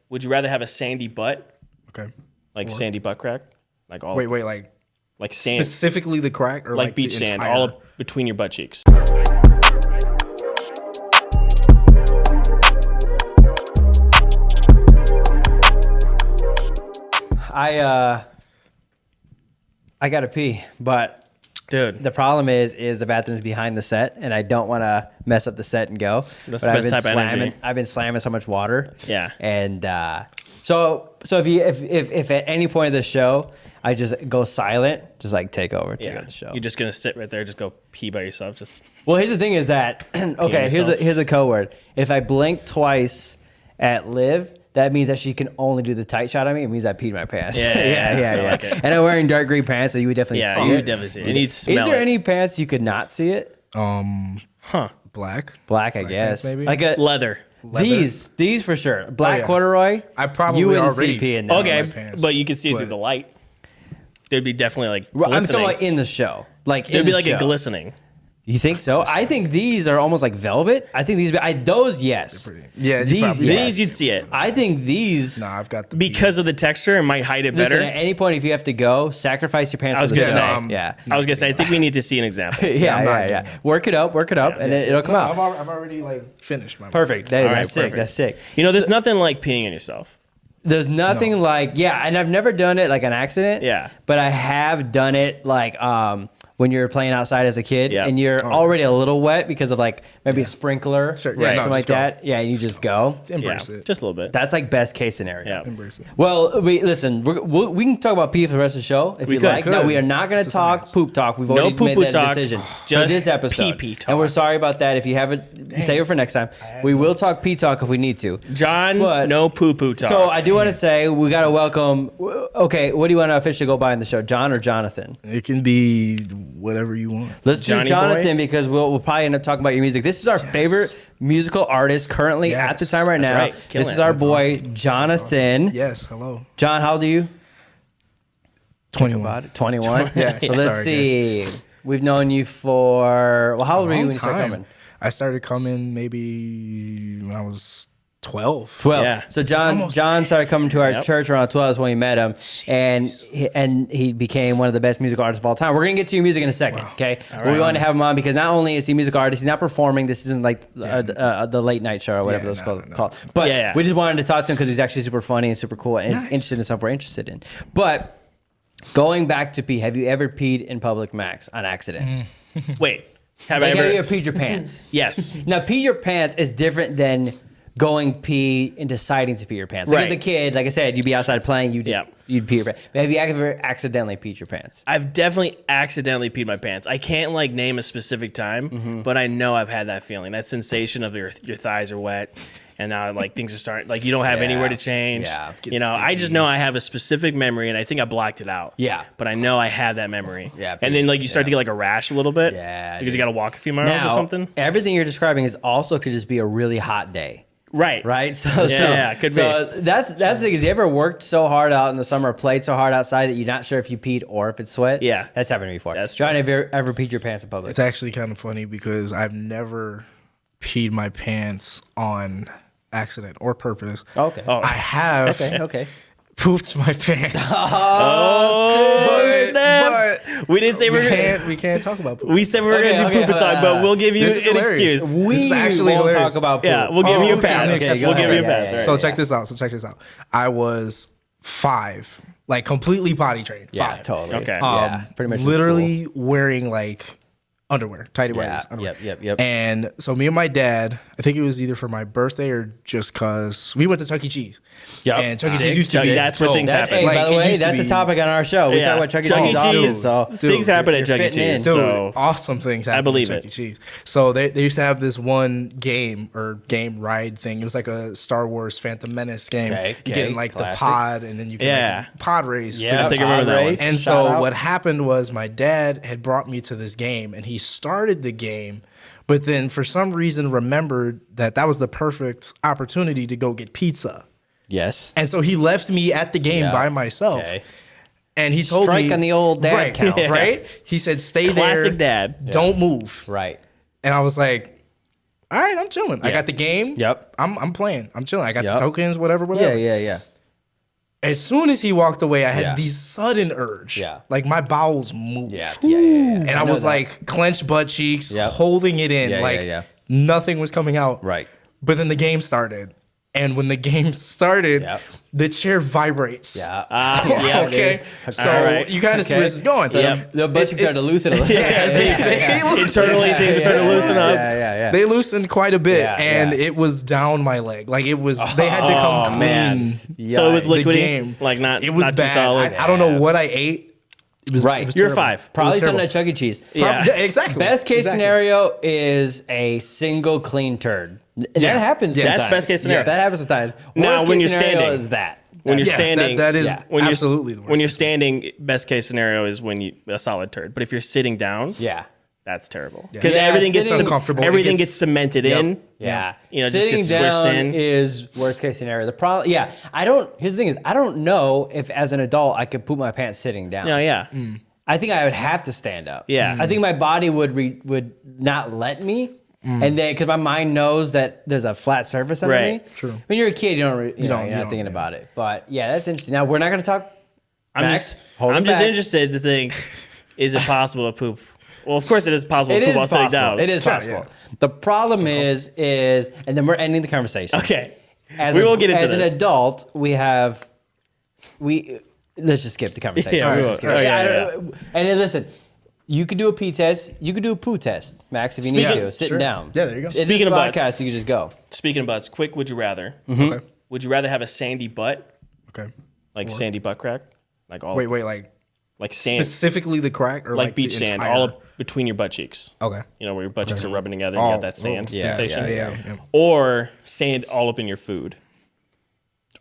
would you rather have a sandy butt, Okay. like sandy butt crack, like all Wait, like sand, specifically the crack or like beach the sand, entire... all up between your butt cheeks? I gotta pee, but Dude, the problem is the bathroom's behind the set, and I don't want to mess up the set and go. That's but the best type of energy. I've been slamming so much water. Yeah. And so if at any point of the show I just go silent, just like take over the show. You're just gonna sit right there, just go pee by yourself. Just Well, here's the thing: is that okay? Here's a code word. If I blink twice at Liv, that means that she can only do the tight shot on me. It means I peed my pants. Yeah. I like it. And I'm wearing dark green pants, so you would definitely see you it. would definitely see it. And you'd smell Is there it. any pants you could not see it? Black. Black, I guess. pants, maybe? Like a Leather. these for sure. Black yeah. corduroy. I probably you wouldn't already- see pee in those. Okay, my pants, but you could see it through but- the light. There'd be definitely like Well, I'm glistening. talking about in the show. Like There'd in be the like show. a glistening. You think so? I think these are almost like velvet. I think those yes. Yeah, you these probably- yes. These you'd see it I think these. Nah, I've got the... because of the texture. It might hide it Listen, better. at any point, if you have to go, sacrifice your pants I was for the gonna show. say. Yeah. I was gonna say. I think we need to see an example. Yeah, I'm not yeah. getting Work it up, and it'll come out. I've already like finished my... Perfect. All right, That's sick. perfect. That's sick. You know, there's nothing like peeing on yourself. There's nothing like and I've never done it like an accident. Yeah. But I have done it like when you're playing outside as a kid Yeah. and you're already a little wet because of like maybe a sprinkler, Sure. or Yeah, no, something like just go. that. Yeah, and you just go. Embrace Yeah, it. just a little bit. That's like best case scenario. Yeah. Embrace it. Well, listen, we can talk about pee for the rest of the show if you could. like. No, Could. we are not going to It's talk nice. poop talk. We've No already poo-poo made that talk, decision just for this episode. pee-pee talk. And we're sorry about that. If you haven't, save it for next time. We will talk pee talk if we need to. John, But- no poo poo talk. So I do want to say we got to welcome. Okay, what do you want to officially go by in the show, John or Jonathan? It can be whatever you want. Let's Johnny do Jonathan boy? because we'll probably end up talking about your music. This is our favorite musical artist currently at the Yes. time right That's now. right. Killing This is it. our That's boy awesome. Jonathan. Yes, hello. John, how old are you? 21. 21. Yeah, So let's sorry, see. We've known you for how old were you when you started coming? I started coming maybe when I was 12. 12. Yeah. So John almost started coming to our Yep. church around 12 is when we met him, and he became one of the best musical artists of all time. We're gonna get to your music in a second, okay? But we wanted to have him on because not only is he a musical artist, he's not performing. This isn't like the late night show or whatever Yeah, those no. called. But Yeah. we just wanted to talk to him because he's actually super funny and super cool and is interested in stuff we're interested in. But going back to pee, have you ever peed in public, Max, on accident? Wait, have Like, I have you ever? ever peed your pants? Yes. Now, pee your pants is different than going pee and deciding to pee your pants. Like Right. as a kid, like I said, you'd be outside playing, Yeah. you'd pee your pants. But have you ever accidentally peed your pants? I've definitely accidentally peed my pants. I can't like name a specific time, Mm-hmm. but I know I've had that feeling, that sensation of your thighs are wet, and now like things are starting, like you don't have Yeah. anywhere to change. Yeah. You know, I just know I have a specific memory, and I think I blocked it out. Yeah. But I know I had that memory. Yeah, And then like you start to get like a rash a little bit. Yeah, Because dude. you got to walk a few miles or something. everything you're describing is also could just be a really hot day. Right. Right, so Yeah, could so that's the thing is, you ever worked so hard out in the summer, or played so hard outside that you're not sure if you peed or if it's sweat? Yeah. That's happened to me before. That's John, have you ever peed your pants in public? It's actually kind of funny because I've never peed my pants on accident or purpose. Okay. Oh. I have Okay. pooped my pants. Oh, But- snaps. We didn't say we can't talk about poop. We said we were Okay, gonna do okay, poop and talk, but we'll give you This is an hilarious. excuse. This is We actually won't hilarious. talk about poop. Yeah, we'll give you a okay, pass. okay, We'll give you a yeah, pass. yeah, Right. So check this out. I was 5, like completely potty trained. Yeah, 5. totally. Okay. Yeah, pretty much in Literally wearing like underwear, tidy Yeah, whities. underwear. yep. And so me and my dad, I think it was either for my birthday or just cause we went to Chuck E. Cheese. Yep. And Chuck E. Sick. Cheese used to Chuck- be that's where things happen. Hey, Like, by the it way, used to that's a be- topic on our show. We Yeah. talk about Chuck E. Chuck E. Cheese. often, Cheese. So Dude, Things happen at you're Chuck E. fitting in. Cheese. Dude, So awesome things happen believe at Chuck it. E. Cheese. So they used to have this one game ride thing. It was like a Star Wars Phantom Menace game. Okay, You get in like classic. the pod and then you can Yeah. like, pod race. yeah, I think I remember that one. race, And shout so out. what happened was my dad had brought me to this game and he started the game, but then for some reason remembered that was the perfect opportunity to go get pizza. Yes. And so he left me at the game Yeah. by myself. Okay. And he told me Strike on the old dad right, count. right? He said, stay Classic there. dad. Don't move. Right. And I was like, all right, I'm chilling. I got the game. Yep. I'm playing. I'm chilling. I got Yep. the tokens, whatever. Yeah. As soon as he walked away, I had Yeah. these sudden urge. Yeah. Like my bowels moved. Yeah. And I know was that. like clenched butt cheeks, Yep. holding it in. Yeah, like yeah. nothing was coming out. Right. But then the game started. And when the game started, Yep. the chair vibrates. Yeah. Yeah. Okay. dude. So All right. you kind of see where this is going. So Yep. The butt cheeks started to loosen a little. they loosened. Internally, things are starting to loosen up. Yeah. They loosened quite a bit, Yeah, and yeah. it was down my leg. Like it was, they had to come clean. man. So it was the liquidy, game. like not It was not bad. too solid. I don't know what I ate. It was Right. It was You're terrible. 5. Probably It was something terrible. at Chuck E. Cheese. Yeah. Yeah, exactly. Best case Exactly. scenario is a single clean turd. That happens Yeah. sometimes. That's best case scenario. That happens sometimes. Now, Worst when case you're scenario standing. is that. When you're Yeah, standing, that is Yeah. when you're- absolutely the worst. When you're standing, best case scenario is when you a solid turd. But if you're sitting down, Yeah. that's terrible because Yeah, everything gets sitting- uncomfortable. It Everything gets- gets cemented in. Yeah. You know, just Sitting gets squished down in. is worst case scenario. The problem, I don't, here's the thing is, I don't know if as an adult I could poop my pants sitting down. No, yeah. I think I would have to stand up. Yeah. I think my body would not let me. And then, because my mind knows that there's a flat surface under Right. me. True. When you're a kid, you don't, you're not don't, thinking yeah. about it. But yeah, that's interesting. Now we're not going to talk. I'm Max, just, hold it I'm just back. interested to think, is it possible to poop? Well, of course it is possible It to poop is while sitting possible. down. It is Sure, possible. yeah. The problem is, and then we're ending the conversation. Okay. As We will get into as this. an adult, let's just skip the conversation. Yeah, we Let's will. just skip Oh, it. yeah. And then listen, you could do a pee test. You could do a poo test, Max, if you need Speaking- to. Sitting sure. down. Yeah, there you go. In Speaking this of butts. podcast, you could just go. Speaking of butts, quick, would you rather? Okay. Would you rather have a sandy butt, Okay. like sandy butt crack, like all Wait, like sand, specifically the crack or like like beach the sand, entire- all up between your butt cheeks? Okay. You know where your butt cheeks are rubbing together, and you Oh, got that sand yeah, sensation. yeah. Or sand all up in your food.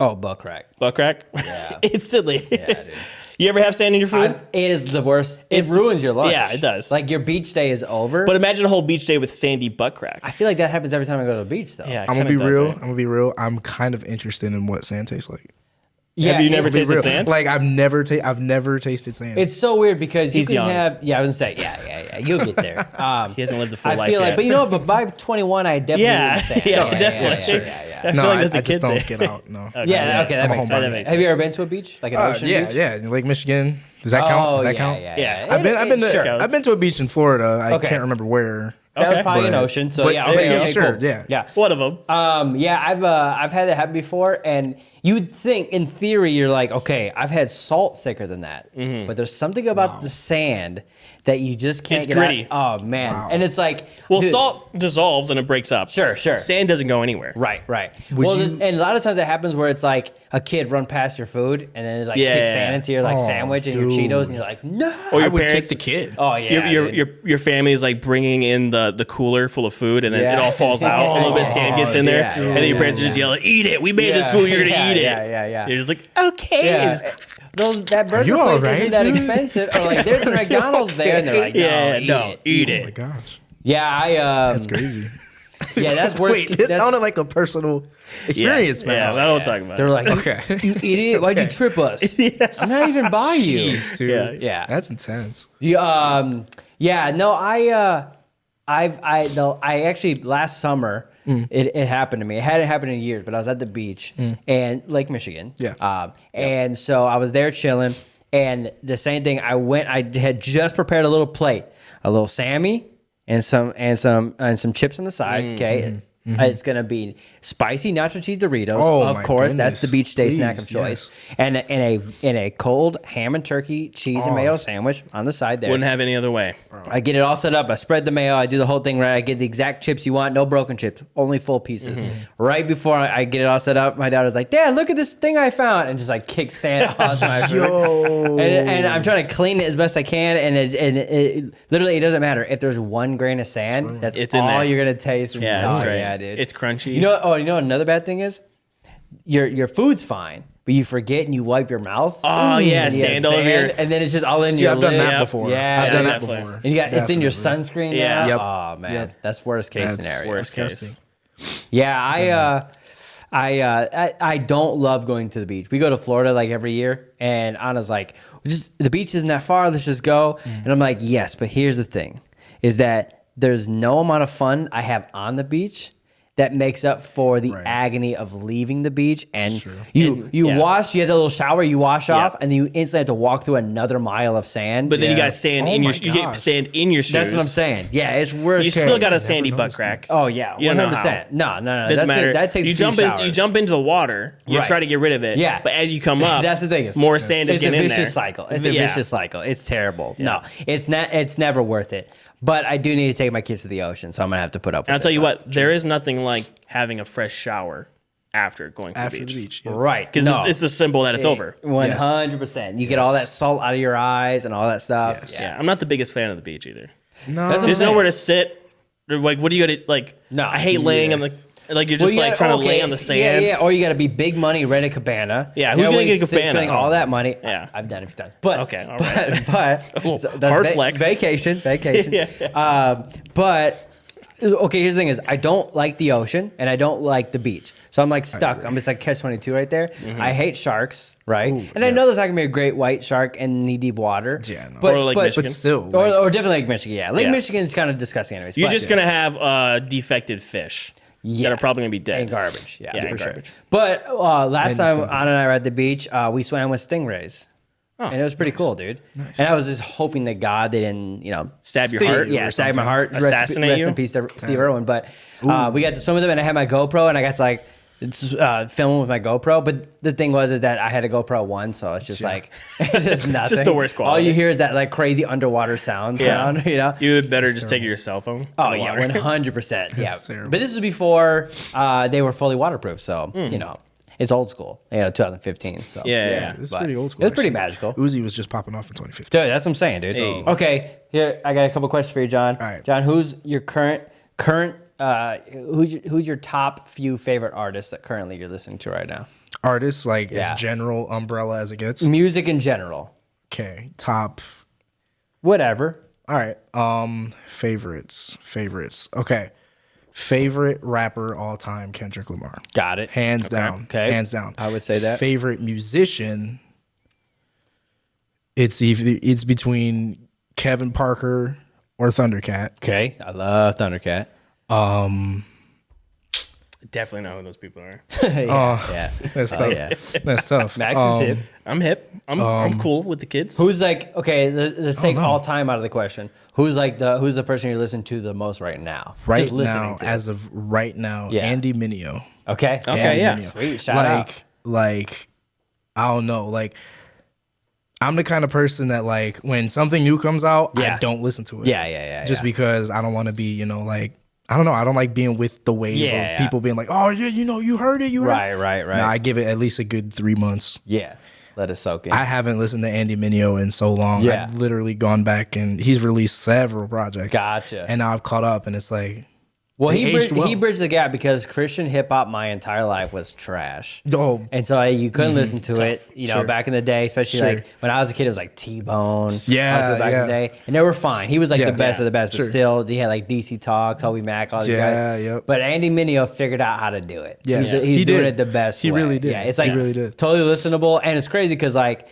Oh, butt crack. Butt crack? Yeah. Instantly. Yeah, dude. You ever have sand in your food? It is the worst. It It's- ruins your lunch. yeah, it does. Like your beach day is over. But imagine a whole beach day with sandy butt crack. I feel like that happens every time I go to the beach, though. Yeah, it I'm gonna kinda be does, real. right? I'm gonna be real. I'm kind of interested in what sand tastes like. Have you never it- Be tasted real. sand? Like I've never tasted sand. It's so weird because He's you can young. have. Yeah, I was gonna say. Yeah. You'll get there. He hasn't lived a full I life feel like, yet. but you know what? But by 21, I definitely Yeah, understand. yeah, definitely. Yeah. I no, feel like that's I a just kid don't thing. get out. No. Yeah, okay, that I'm a makes homebody. sense. Have you ever been to a beach, like an ocean Yeah, beach? yeah. Lake Michigan. Does that count? Does that count? Yeah. I've been to a beach in Florida. I Okay. can't remember where. That was Okay. probably an But- ocean. So but- yeah, okay, yeah, okay, sure, cool. yeah. Yeah. One of them. Yeah, I've had that happen before, and you'd think in theory you're like, okay, I've had salt thicker than that, but there's something about the sand that you just can't It's get gritty. out. Oh man, and it's like, Well, dude, salt dissolves and it breaks up. Sure. Sand doesn't go anywhere. Right. Would Well, you- and a lot of times that happens where it's like a kid run past your food and then it like Yeah. kicks sand into your like Oh, sandwich and your dude. Cheetos, and you're like, no. Or I your would kick parents. the kid. Oh yeah. Your family is like bringing in the cooler full of food, and then Yeah. it all falls out. A little bit of sand gets in there, Yeah, and then your parents are just yelling, "Eat it! We made this Yeah. food. You're gonna Yeah, eat it." yeah. You're just like, okay. Yeah. That burger you place all right, isn't that dude? expensive. Or like, there's a McDonald's there, and they're like, no, Yeah, eat no, it. eat Oh it. my gosh. Yeah, That's crazy. Yeah, that's worse. Wait, this that's, sounded like a personal experience, Yeah, man. I don't talk about. they're it. like, Okay. you idiot, why'd you trip us? Yes. I'm not even by you. Jeez, dude. Yeah. Yeah. That's intense. Yeah, no, I actually last summer it happened to me. It hadn't happened in years, but I was at the beach and Lake Michigan. Yeah. And so I was there chilling, and the same thing. I had just prepared a little plate, a little Sammy, and some chips on the side. Okay. It's gonna be spicy nacho cheese Doritos, Oh, of my course. That's the goodness. beach day snack of Please, choice, and in a cold ham and turkey cheese and mayo sandwich on the side there. Wouldn't have any other way. I get it all set up. I spread the mayo. I do the whole thing right. I get the exact chips you want. No broken chips. Only full pieces. Right before I get it all set up, my daughter's like, "Dad, look at this thing I found," and just like kicks sand onto my food. Yo. And I'm trying to clean it as best I can. And it literally, it doesn't matter if there's 1 grain of sand. That's It's in all there. you're gonna taste. Yeah, Oh, that's right. Yeah, dude. It's crunchy. You know. Oh, you know what another bad thing is? Your food's fine, but you forget and you wipe your mouth. Oh, yeah, and you have sand all over your- and then it's just all in See, your I've done lips. that before. Yeah, I've done yeah, that definitely. before. And you got it's in your Definitely. sunscreen Yeah. now. Yep. Oh man, Yep. that's worst case That's scenario. Worst disgusting. case. Yeah, I don't love going to the beach. We go to Florida like every year, and Anna's like, the beach isn't that far. Let's just go. And I'm like, yes, but here's the thing, is that there's no amount of fun I have on the beach that makes up for the agony of leaving the beach. And you wash, you have the little shower, you wash off, and then you instantly have to walk through another mile of sand. But then you got sand in your, you get sand in your shoes. That's what I'm saying. Yeah, it's worse. You still got a sandy butt crack. Oh yeah, 100%. No. Doesn't matter. That takes you jump into the water. You try to get rid of it. Yeah. But as you come up, that's the thing. More sand is getting in there. It's a vicious cycle. It's a vicious cycle. It's terrible. No, it's not. It's never worth it. But I do need to take my kids to the ocean, so I'm gonna have to put up with it. I'll tell you what, there is nothing like having a fresh shower after going to the beach. Right. Because it's the symbol that it's over. 100%. You get all that salt out of your eyes and all that stuff. Yes. Yeah, I'm not the biggest fan of the beach either. No. There's nowhere to sit. Like, what do you got to, like, No. I hate laying on the, like, you're just trying to lay on the sand. Yeah, or you got to be big money, rent a cabana. Yeah, who's going to get a cabana? Spending all that money. Yeah. I've done it a few times. But, okay, all right. But hard flex. Vacation. But, okay, here's the thing is, I don't like the ocean, and I don't like the beach. So I'm like stuck. I'm just like catch-22 right there. Mm-hmm. I hate sharks, right? I know there's not going to be a great white shark in knee-deep water. Yeah, no. Or Lake Michigan. But still. Or definitely Lake Michigan, yeah. Lake Michigan is kind of disgusting anyways. You're just going to have defected fish. Yeah. That are probably going to be dead. And garbage. Yeah, for sure. Garbage. But last time Anna and I were at the beach, we swam with stingrays. Oh, and it was pretty cool, dude. Nice. And I was just hoping to God they didn't, stab your heart. Yeah, stab my heart. Assassinate rest you. in peace to Steve Irwin. But we got to swim with them, and I had my GoPro, and I got to like filming with my GoPro. But the thing was is that I had a GoPro 1, so it's just like it's just nothing. It's just the worst quality. All you hear is that like crazy underwater sound. You would better just take your cell phone. Oh yeah, 100%. Yeah, but this was before they were fully waterproof, so it's old school. 2015. So it's pretty old school. It was pretty magical. Uzi was just popping off in 2015. Dude, that's what I'm saying, dude. Hey. Okay, here I got a couple questions for you, John. All right. John, who's your who's your top few favorite artists that currently you're listening to right now? Artists, like as general umbrella as it gets. Music in general. Okay, top. Whatever. All right. Favorites. Okay. Favorite rapper all time, Kendrick Lamar. Got it. Hands down. Okay. Hands down. I would say that. Favorite musician. It's between Kevin Parker or Thundercat. Okay. I love Thundercat. Definitely know who those people are. yeah. That's tough. Yeah. That's tough. Max is hip. I'm hip. I'm cool with the kids. Who's like let's take all time out of the question. Who's the person you listen to the most right now? Right Just listening now, to. as of right now, Andy Mineo. Okay. Okay. Yeah. Mineo. Sweet. Shout out. Like, I don't know. Like, I'm the kind of person that like when something new comes out, I don't listen to it. Yeah. Just because I don't want to be, like. I don't know. I don't like being with the wave of people being like, "Oh yeah, you heard it, Right. No, I give it at least a good 3 months. Yeah, let it soak in. I haven't listened to Andy Mineo in so long. Yeah. I've literally gone back and he's released several projects. Gotcha. And now I've caught up, and it's like, well, they he aged well. bridged the gap because Christian hip hop my entire life was trash. Oh, And so you couldn't listen to it, Sure. back in the day, especially like when I was a kid, it was like T-Bone. Yeah, back in the day, and they were fine. He was like the best of the best, but Sure. still, he had like DC Talk, Toby Mac, all these guys. Yep. But Andy Mineo figured out how to do it. Yes. He's He doing did. it the best. He way. really did. Yeah, it's He like really did. totally listenable, and it's crazy because like.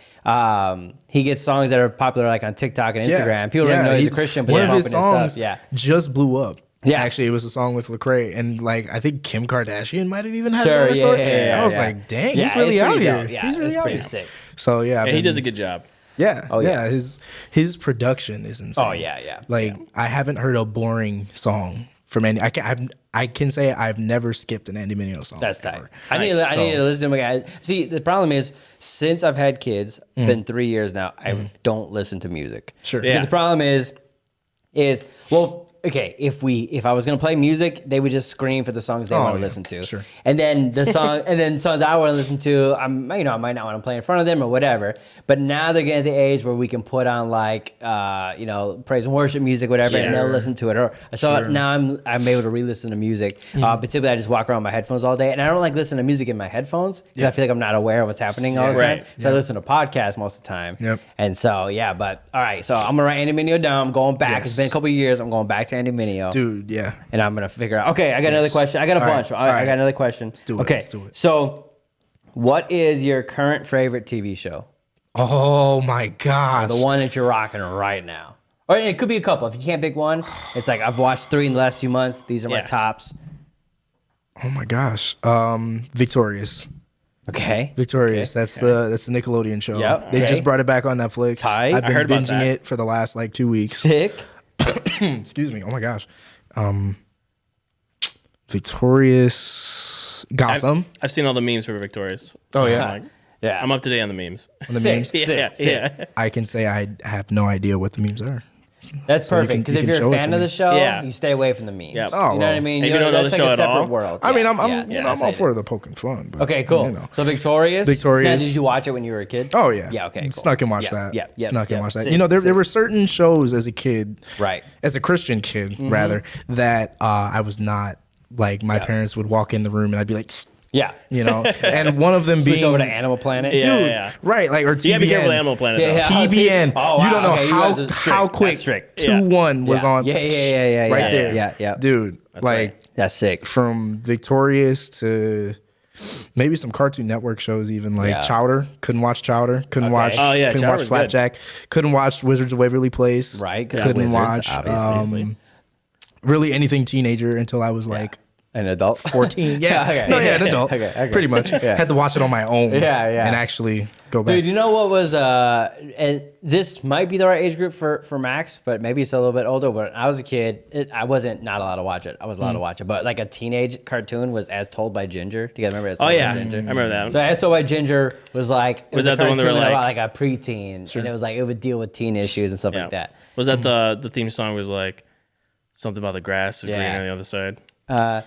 He gets songs that are popular like on TikTok and Instagram. People don't know he's a Christian, but one they're of his bumping his songs stuff. just blew up. Yeah. Actually, it was a song with Lecrae, and like I think Kim Kardashian might have even had Sure, it on her story. yeah, I was yeah. like, dang, Yeah, he's really it's out pretty here. dope. Yeah, He's really it's out pretty here. sick. So He does a good job. Yeah. Oh, yeah. His production is insane. Oh, yeah. Like I haven't heard a boring song from Andy. I can say I've never skipped an Andy Mineo song. That's tight. ever. I need to listen to him again. See, the problem is since I've had kids, been 3 years now, I don't listen to music. Sure. Because Yeah. the problem is well, okay, if I was gonna play music, they would just scream for the songs they want to yeah. listen to. Sure. And then the songs I want to listen to, I might not want to play in front of them or whatever. But now they're getting to the age where we can put on like praise and worship music, whatever, and they'll listen to it. Now I'm able to re-listen to music. Particularly, I just walk around with my headphones all day, and I don't like listening to music in my headphones because I feel like I'm not aware of what's happening all the time. Right. So I listen to podcasts most of the time. Yep. And so but all right, so I'm gonna write Andy Mineo down. I'm going back. Yes. It's been a couple of years. I'm going back to Andy Mineo. Dude, yeah. And I'm gonna figure out. Okay, I got another question. I got a All right, bunch. all I right. got another question. Let's do it, Okay, let's do it. so what is your current favorite TV show? Oh my gosh. The one that you're rocking right now. Or it could be a couple. If you can't pick one, it's like I've watched 3 in the last few months. These are my tops. Oh my gosh. Victorious. Okay. Victorious. That's the Nickelodeon show. Yep. They Okay. just brought it back on Netflix. Tight. I've I been heard about binging that. it for the last like 2 weeks. Sick. Excuse me. Oh my gosh. Victorious. Gotham. I've seen all the memes for Victorious. Oh, yeah? I'm, like, Yeah. I'm up to date on the memes. On the Sick, memes. sick, Yeah, sick. yeah. I can say I have no idea what the memes are. That's So you perfect. can- Because you if can you're show a it fan to of me. the show, Yeah. you stay away from the memes. Yep. You Oh, know what I well. mean? And you don't know that's the show like a at all? separate world. I mean, Yeah, I'm yeah, I'm that's all it. for the poking fun. But, Okay, cool. you know. So Victorious. Victorious. Now, did you watch it when you were a kid? Oh yeah. Yeah. Okay. Cool. Snuck and watched Yeah, that. Yeah. Yeah. Snuck and yeah. watched that. Sick, You know, there sick. were certain shows as a kid, Right. as a Christian kid rather, that I was not like. My parents would walk in the room and I'd be like, Yeah. you know, and one of them Switch being over to Animal Planet. Yeah. dude, right? Like or TBN. You gotta be careful with Animal Planet. Yeah, though. yeah. TBN. Oh, wow. You don't know Okay, you guys are how strict. quick That's strict. 2-1 was Yeah. on. Yeah. right there. Yeah. Dude. Like right. That's sick. from Victorious to maybe some Cartoon Network shows, even like Yeah. Chowder. Couldn't watch Chowder. Couldn't watch. Oh, yeah, Couldn't Chowder watch was good. Flapjack. Couldn't watch Wizards of Waverly Place. Right, 'cause Couldn't Wizards, watch obviously. really anything teenager until I was like An adult. 14. Yeah. Okay. No, yeah, an adult. Okay. Pretty much. Had to watch it on my own. Yeah. And actually go back. Dude, you know what was and this might be the right age group for Max, but maybe it's a little bit older. But when I was a kid, I wasn't not allowed to watch it. I was allowed to watch it, but like a teenage cartoon was As Told by Ginger. Do you guys remember As Told Oh yeah, by I Ginger? remember that. So As Told by Ginger was like it Was that a the one that were cartoon like- about like a preteen, and it was like it would deal with teen issues and stuff Yeah. like that. Was that the theme song was like something about the grass is green Yeah. on the other side?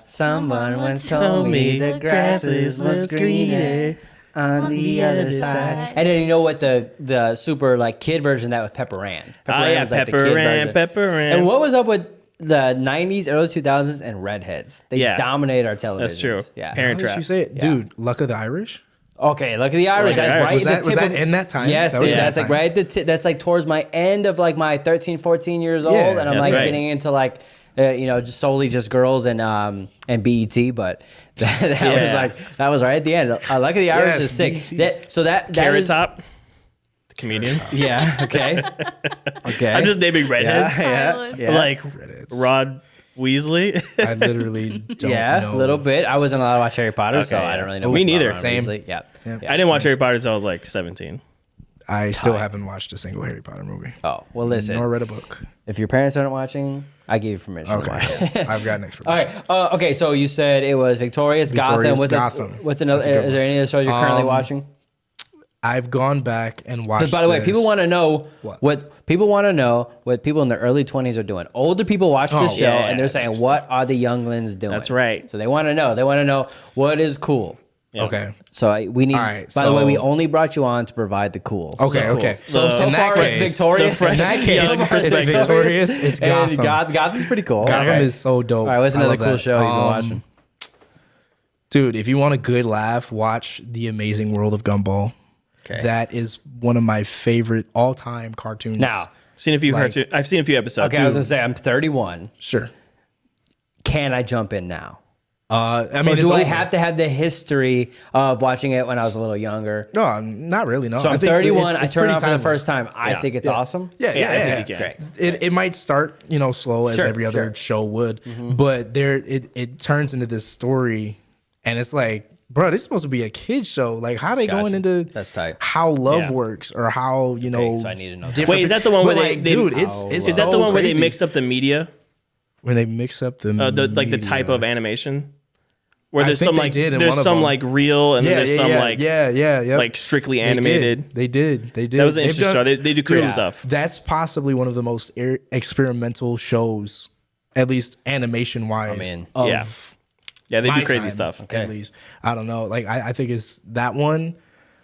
Someone once told me the grass is much greener on the other side. And then you know what the super like kid version of that was Pepper Ann. Oh yeah, was, like, the Pepper kid Ann, version. Pepper Ann. And what was up with the 90s, early 2000s, and redheads? They Yeah. dominated our television. That's true. Yeah. How Parent did Trap. you say it? Yeah. Dude, Luck of the Irish? Okay, look at the Irish. Look at That's the right. Irish. Was at the that tip of- in that time? Yes, That was dude, in that's that like time. right. That's like towards my end of like my 13, 14 years old, Yeah, and I'm that's like right. getting into like just solely just girls and BET, but that was Yeah. like that was right at the end. Luck of the Irish Yes, is sick. BET. That Carrot is, Top, the comedian. Yeah. Okay. Okay. I'm just naming redheads. Yeah. Like Redheads. Rod Weasley. I literally don't A know. little bit. I wasn't allowed to watch Harry Potter, so Okay, I yeah. don't really know. Me much about neither. Ron Same. Weasley. Yeah. I didn't watch Harry Potter until I was like 17. I still haven't watched a single Harry Potter movie. Oh well, listen. Nor read a book. If your parents aren't watching, I give you permission to watch it. Okay. I've got an expert. All right. Okay. So you said it was Victorious, Victorious, Gotham. Gotham. What's another? That's a good Is there any other shows you're currently watching? I've gone back and watched. Because by the way, this. people want to know What? what people want to know what people in their early 20s are doing. Older people watch this Oh, show yeah. and they're saying, "What are the younglings doing?" That's right. So they want to know. They want to know what is cool. Yeah. Okay. So we need. All right, by the way, so- we only brought you on to provide the cool. Okay. cool. Okay. So in that far it's case, Victorious. the fresh In that case, young so far it's perspective. It's Victorious. It's And Gotham. Gotham's pretty cool. Gotham Okay. is so dope. All right, what's I another love cool that. show you've been watching? Dude, if you want a good laugh, watch The Amazing World of Gumball. Okay. That is one of my favorite all-time cartoons. Now, Seen a few Like- cartoons. I've seen a few episodes. okay, I was gonna say I'm 31. Sure. Can I jump in now? I Or mean, do I over. have to have the history of watching it when I was a little younger? No, not really. No. So I I'm think 31. it's I turn pretty on for the timeless. first time. I Yeah. think it's awesome. Yeah, Yeah, I yeah, think yeah. you can. It might start, slow as Sure, every other sure. show would, but it turns into this story, and it's like, bro, this is supposed to be a kid's show. Like, how are they going into That's tight. how love Yeah. works or how Okay, so I need to know that. different Wait, is that the one but where they- like, they- dude? It's Is that the so one where they crazy. mix up the media, when they mix up the the type of animation? Where there's think some they like did in there's one of some them. like real and then there's some like yeah, like strictly They animated. did. They did. That was an They've interesting done- show. They do cool Dude, stuff. That's possibly one of the most experimental shows, at least animation wise. I'm in. Of Yeah. Yeah, they my do crazy time, stuff. At least I don't know. Like I think it's that one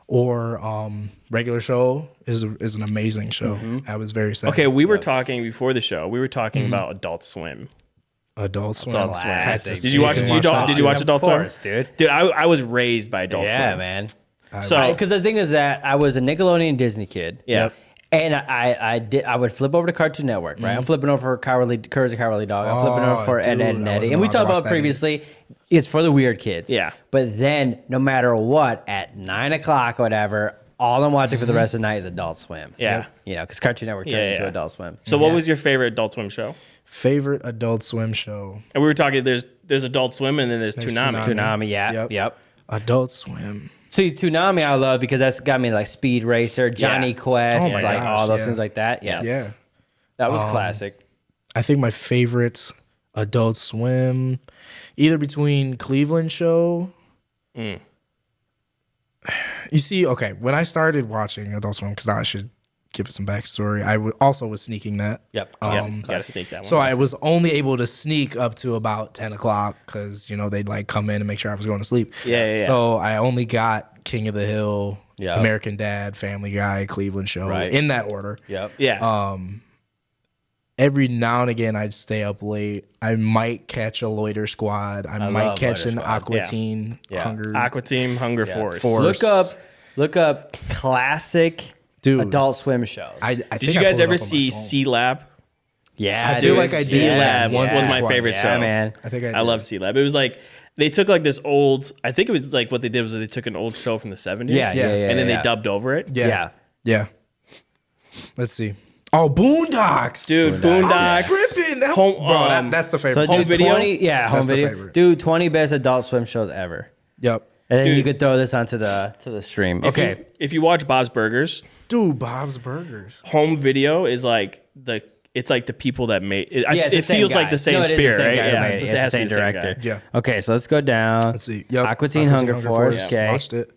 or regular show is an amazing show. I was very sad. Okay, we were talking before the show. We were talking about Adult Swim. Adult Swim. Adult Swim. Had to Did see you watch? it. Did you watch Of Adult Swim? course, dude. Dude, I was raised by Adult Yeah, Swim. man. So Because the thing is that I was a Nickelodeon Disney kid. yeah. And I would flip over to Cartoon Network, right? I'm flipping over for Courage the Cowardly Dog. I'm flipping over for Ed, dude, Ed, and I Eddie. wasn't And we allowed to talked watch about that previously, it's for the weird kids. Yeah. But then, no matter what, at 9 o'clock or whatever, all I'm watching for the rest of the night is Adult Swim. Yeah. You know, because Cartoon Network turned into Adult Swim. So what was your favorite Adult Swim show? Favorite Adult Swim show? And we were talking. There's Adult Swim, and then there's Toonami. Toonami, yeah. Yep. Adult Swim. See, Toonami I love because that's got me like Speed Racer, Johnny Quest, Oh my like gosh, all those yeah. things like that. Yeah. Yeah. That was classic. I think my favorite Adult Swim, either between Cleveland show. You see, okay, when I started watching Adult Swim, because I should give it some backstory, I also was sneaking that. Yep. Gotta sneak that one. So I was only able to sneak up to about 10 o'clock because, you know, they'd like come in and make sure I was going to sleep. Yeah. So I only got King of the Hill, Yeah. American Dad, Family Guy, Cleveland Show, Right. in that order. Yep. Yeah. Every now and again, I'd stay up late. I might catch a Loiter Squad. I might love catch Loiter an Squad. Aqua Yeah. Teen Hunger. Aqua Team, Hunger Force. Look up classic Dude. Adult Swim shows. I Did think you I guys pulled it ever up on my see phone. C Lab? yeah, I feel like I C did. Lab once was or my twice. favorite Yeah, show. man. I think I love C Lab. It was like they took like this old. I think it was like what they did was they took an old show from the 70s. Yeah, and then yeah. they dubbed over it. Yeah. Yeah. Let's see. Oh, Boondocks. Dude, I'm Boondocks. tripping. That, Home- bro, um, that's the So favorite. Home just video? 20, yeah, home That's the video. favorite. Dude, 20 best Adult Swim shows ever. Yep. And then Dude. you could throw this onto the stream. Okay. If you watch Bob's Burgers, Dude, Bob's Burgers. home video is like it's like the people that made it. Yeah, it's It the same feels guy. like the same No, it is the spirit, same right? guy who Yeah, made it. it It's has the to be same director. guy. Yeah. Okay, so let's go down. Let's see. Yep. Aqua Teen Hunger Force. Okay. Watched it.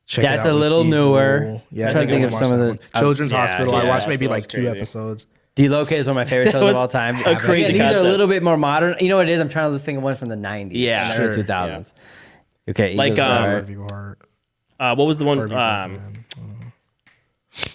Check That's it out a with little Steve newer. Wool. Yeah, I'm I trying to think of watched some of that the- one. Children's yeah, Hospital. I yeah, watched maybe Hospital like was 2 crazy. episodes. D-Locate is one of my favorite shows was of all time. a crazy These are a concept. little bit more modern. You know what it is? I'm trying to think of ones from the 90s. Yeah. and the early Sure. 2000s. Okay. Like, Eagles are- Harvey Hart. What was the one Harvey Hart, man.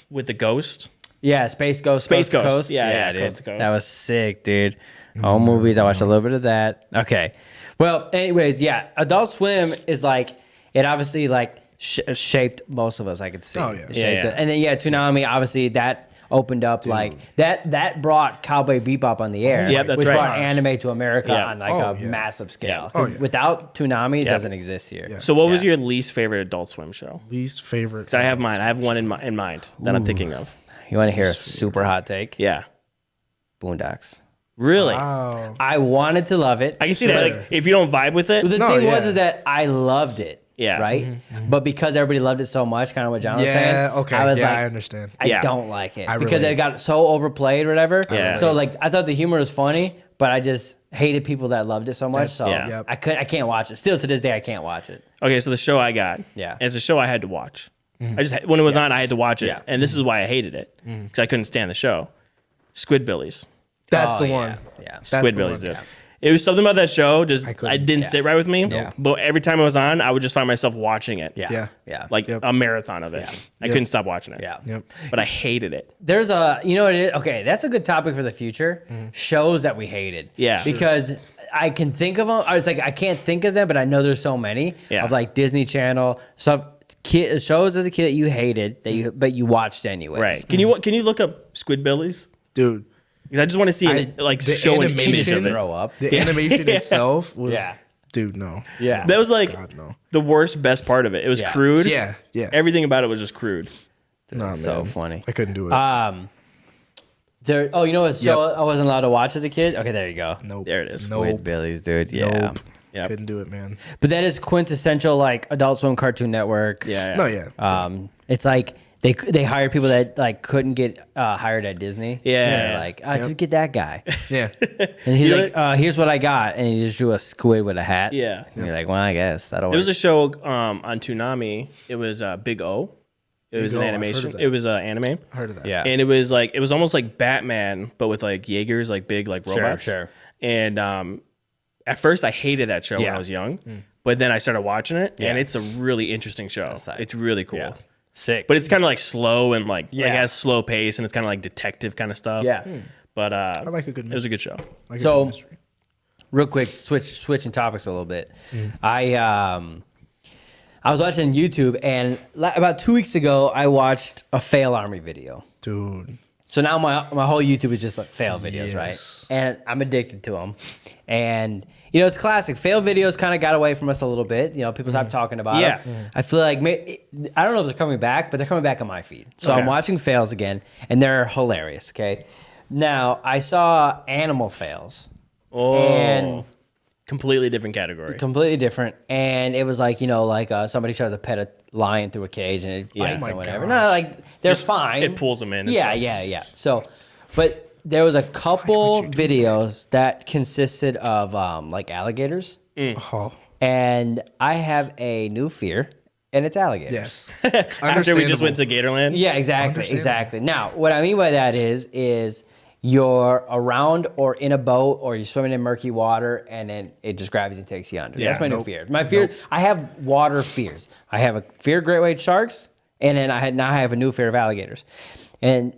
with the ghost? Yeah, Space Ghost. Space Coast to Ghost. Coast. Yeah, dude. Coast to Coast. That was sick, dude. Home movies. I watched a little bit of that. Okay. Well, anyways, yeah. Adult Swim is like, it obviously like shaped most of us, I could see. Oh, yeah. It shaped Yeah, yeah. it. And then, yeah, Toonami, obviously that opened up like, that brought Cowboy Bebop on the air. Yeah, that's which right. brought anime to America Yeah. on like Oh, a yeah. massive scale. Oh, yeah. Without Toonami, it doesn't exist here. Yeah. So what was your least favorite Adult Swim show? Least favorite. Because I have mine. I have one in mind that I'm thinking of. You want to hear a super hot take? Yeah. Boondocks. Really? Wow. I wanted to love it. I can see that. Like, if you don't vibe with it, The No, thing was yeah. is that I loved it. Yeah. Right? But because everybody loved it so much, kind of what John was saying. Yeah, okay. I was Yeah, like, I understand. I Yeah. don't like it. I Because relate. it got so overplayed or whatever. Yeah. So like I thought the humor was funny, but I just hated people that loved it so much. That's- So yeah. Yep. I can't watch it. Still to this day I can't watch it. okay, so the show I got, Yeah. it's a show I had to watch. I just when it was on, I had to watch it, Yeah. and this is why I hated it because I couldn't stand the show. Squidbillies, That's Oh, the yeah. one. Yeah. That's the Squidbillies, one. dude. It was something about that show. Just couldn't. I didn't sit right with me. Yeah. But every time it was on, I would just find myself watching it. Yeah. Yeah. Yeah. Like Yep. a marathon of it. I couldn't stop watching it. Yeah. Yep. But I hated it. There's a, you know what it is? Okay, that's a good topic for the future. Shows that we hated. Yeah. Sure. Because I can think of them. I was like, I can't think of them, but I know there's so many Yeah. of like Disney Channel, some shows as a kid that you hated but you watched anyways. Right. Can you look up Squidbillies? Dude. Because I just want to see the show an image animation- of it. Throw up. The animation itself was, Yeah. dude, no. Yeah. That was like God, no. the worst, best part of it. It was Yeah. crude. Yeah, yeah. Everything about it was just crude. Nah, so man. funny. I couldn't do it. There. Oh, you know what show Yep. I wasn't allowed to watch as a kid? Okay, there you go. Nope. There it is. Nope. Squidbillies, dude. Yeah. Nope. Yep. Couldn't do it, man. But that is quintessential like Adult Swim Cartoon Network. Yeah. No, yeah. It's like they hire people that like couldn't get hired at Disney. Yeah. And they're like, just get that guy. Yeah. And he's You know like, here's what I got, and he just drew a squid with a hat. Yeah. And you're like, well, I guess that'll It work. was a show on Toonami. It was Big O. It was O, an I've heard animation. of that. It was an anime. I heard of that. yeah. And it was almost like Batman, but with like Jaegers, like big like robots. sure. And at first I hated that show when Yeah. I was young, but then I started watching it, and Yeah. it's a really interesting show. sick. It's really cool. Yeah. Sick. But it's kind of like slow and like Yeah. it has slow pace, and it's kind of like detective kind of stuff. Yeah. But I like a good it was a good show. Like a So- good mystery. Real quick, switching topics a little bit. I was watching YouTube, and about 2 weeks ago, I watched a Fail Army video. Dude. So now my whole YouTube is just like fail videos, Yes. right? And I'm addicted to them. And you know, it's classic. Fail videos kind of got away from us a little bit. You know, people stopped talking about Yeah. them. I feel like I don't know if they're coming back, but they're coming back on my feed. So Okay. I'm watching fails again, and they're hilarious. Okay. Now I saw animal fails. Oh, And completely different category. completely different. And it was like, you know, like somebody tries to pet a lion through a cage and it Yeah. bites Oh or my whatever. gosh. No, like they're fine. it pulls 'em in and Yeah, stuff. yeah. So, but there was a couple videos that consisted of like alligators. Oh, And I have a new fear, and it's alligators. yes. After we just went to Gatorland. Yeah, exactly, exactly. Now, what I mean by that is you're around or in a boat or you're swimming in murky water and then it just grabs you and takes you under. Yeah, That's my new nope. fear. My fear, I have water fears. I have a fear of great white sharks, and then now I have a new fear of alligators. And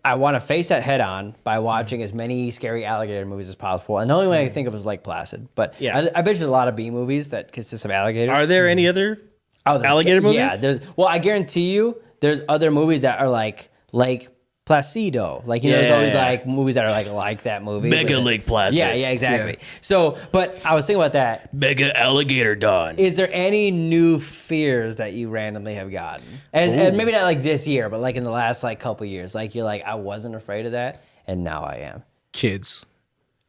I want to face that head on by watching as many scary alligator movies as possible. And the only way I can think of is Lake Placid. But Yeah. I bet there's a lot of B movies that consist of alligators. Are there any other Oh, there's- alligator movies? Yeah, well, I guarantee you, there's other movies that are like Placido. Like, you know, there's always Yeah. like movies that are like that movie. Mega with it. Lake Placid. Yeah, exactly. So, but I was thinking about that. Mega Alligator Dawn. Is there any new fears that you randomly have gotten? And maybe not like this year, but like in the last like couple years. Like you're like, I wasn't afraid of that, and now I am. Kids.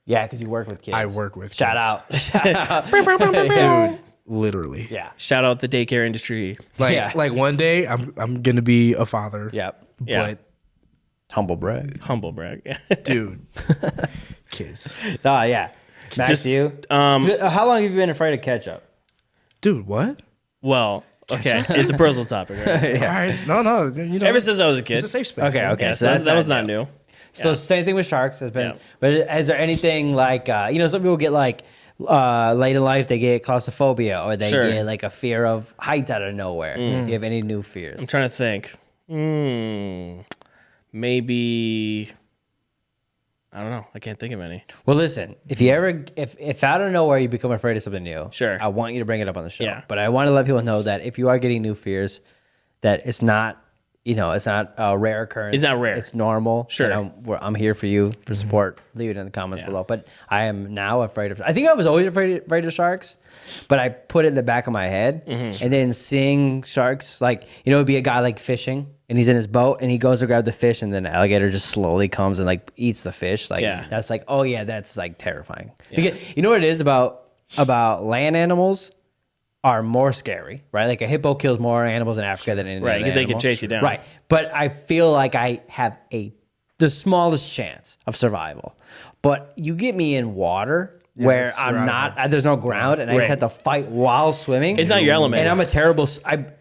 Yeah, because you work with kids. I work with Shout kids. out. Shout out. Dude, literally. Yeah. Shout out the daycare industry. Like Yeah. like one day I'm gonna be a father. Yep. Yeah. But Humble brag. Humble brag. dude, kids. Oh, yeah. Max, Just, you? How long have you been afraid of ketchup? Dude, what? Well, okay. It's a personal topic, right? All right. No, you know. Ever since I was a kid. it's a safe space. Okay, you know? okay. Yeah, so so that was not not new. So same thing with sharks has been, Yeah. but is there anything like you know, some people get like late in life they get claustrophobia or they Sure. get like a fear of heights out of nowhere. Do you have any new fears? I'm trying to think. Maybe I don't know. I can't think of any. Well, listen, if you ever if out of nowhere you become afraid of something new, Sure. I want you to bring it up on the show. Yeah. But I want to let people know that if you are getting new fears, that it's not. You know, it's not a rare occurrence. It's not rare. It's normal. Sure. And I'm here for you for support. Leave it in the comments below. But I am now afraid of. I think I was always afraid of sharks, but I put it in the back of my head, and then seeing sharks, like you know, it'd be a guy like fishing, and he's in his boat, and he goes to grab the fish, and then the alligator just slowly comes and like eats the fish. Like Yeah. that's like, oh yeah, that's like terrifying. Because you know what it is about land animals. Are more scary, right? Like a hippo kills more animals in Africa than any Right, other because they can animal. chase you down. Right, but I feel like I have the smallest chance of survival. But you get me in water where it's I'm surrounded. not, there's no ground, and I just Right. have to fight while swimming. It's not your element. And I'm a terrible.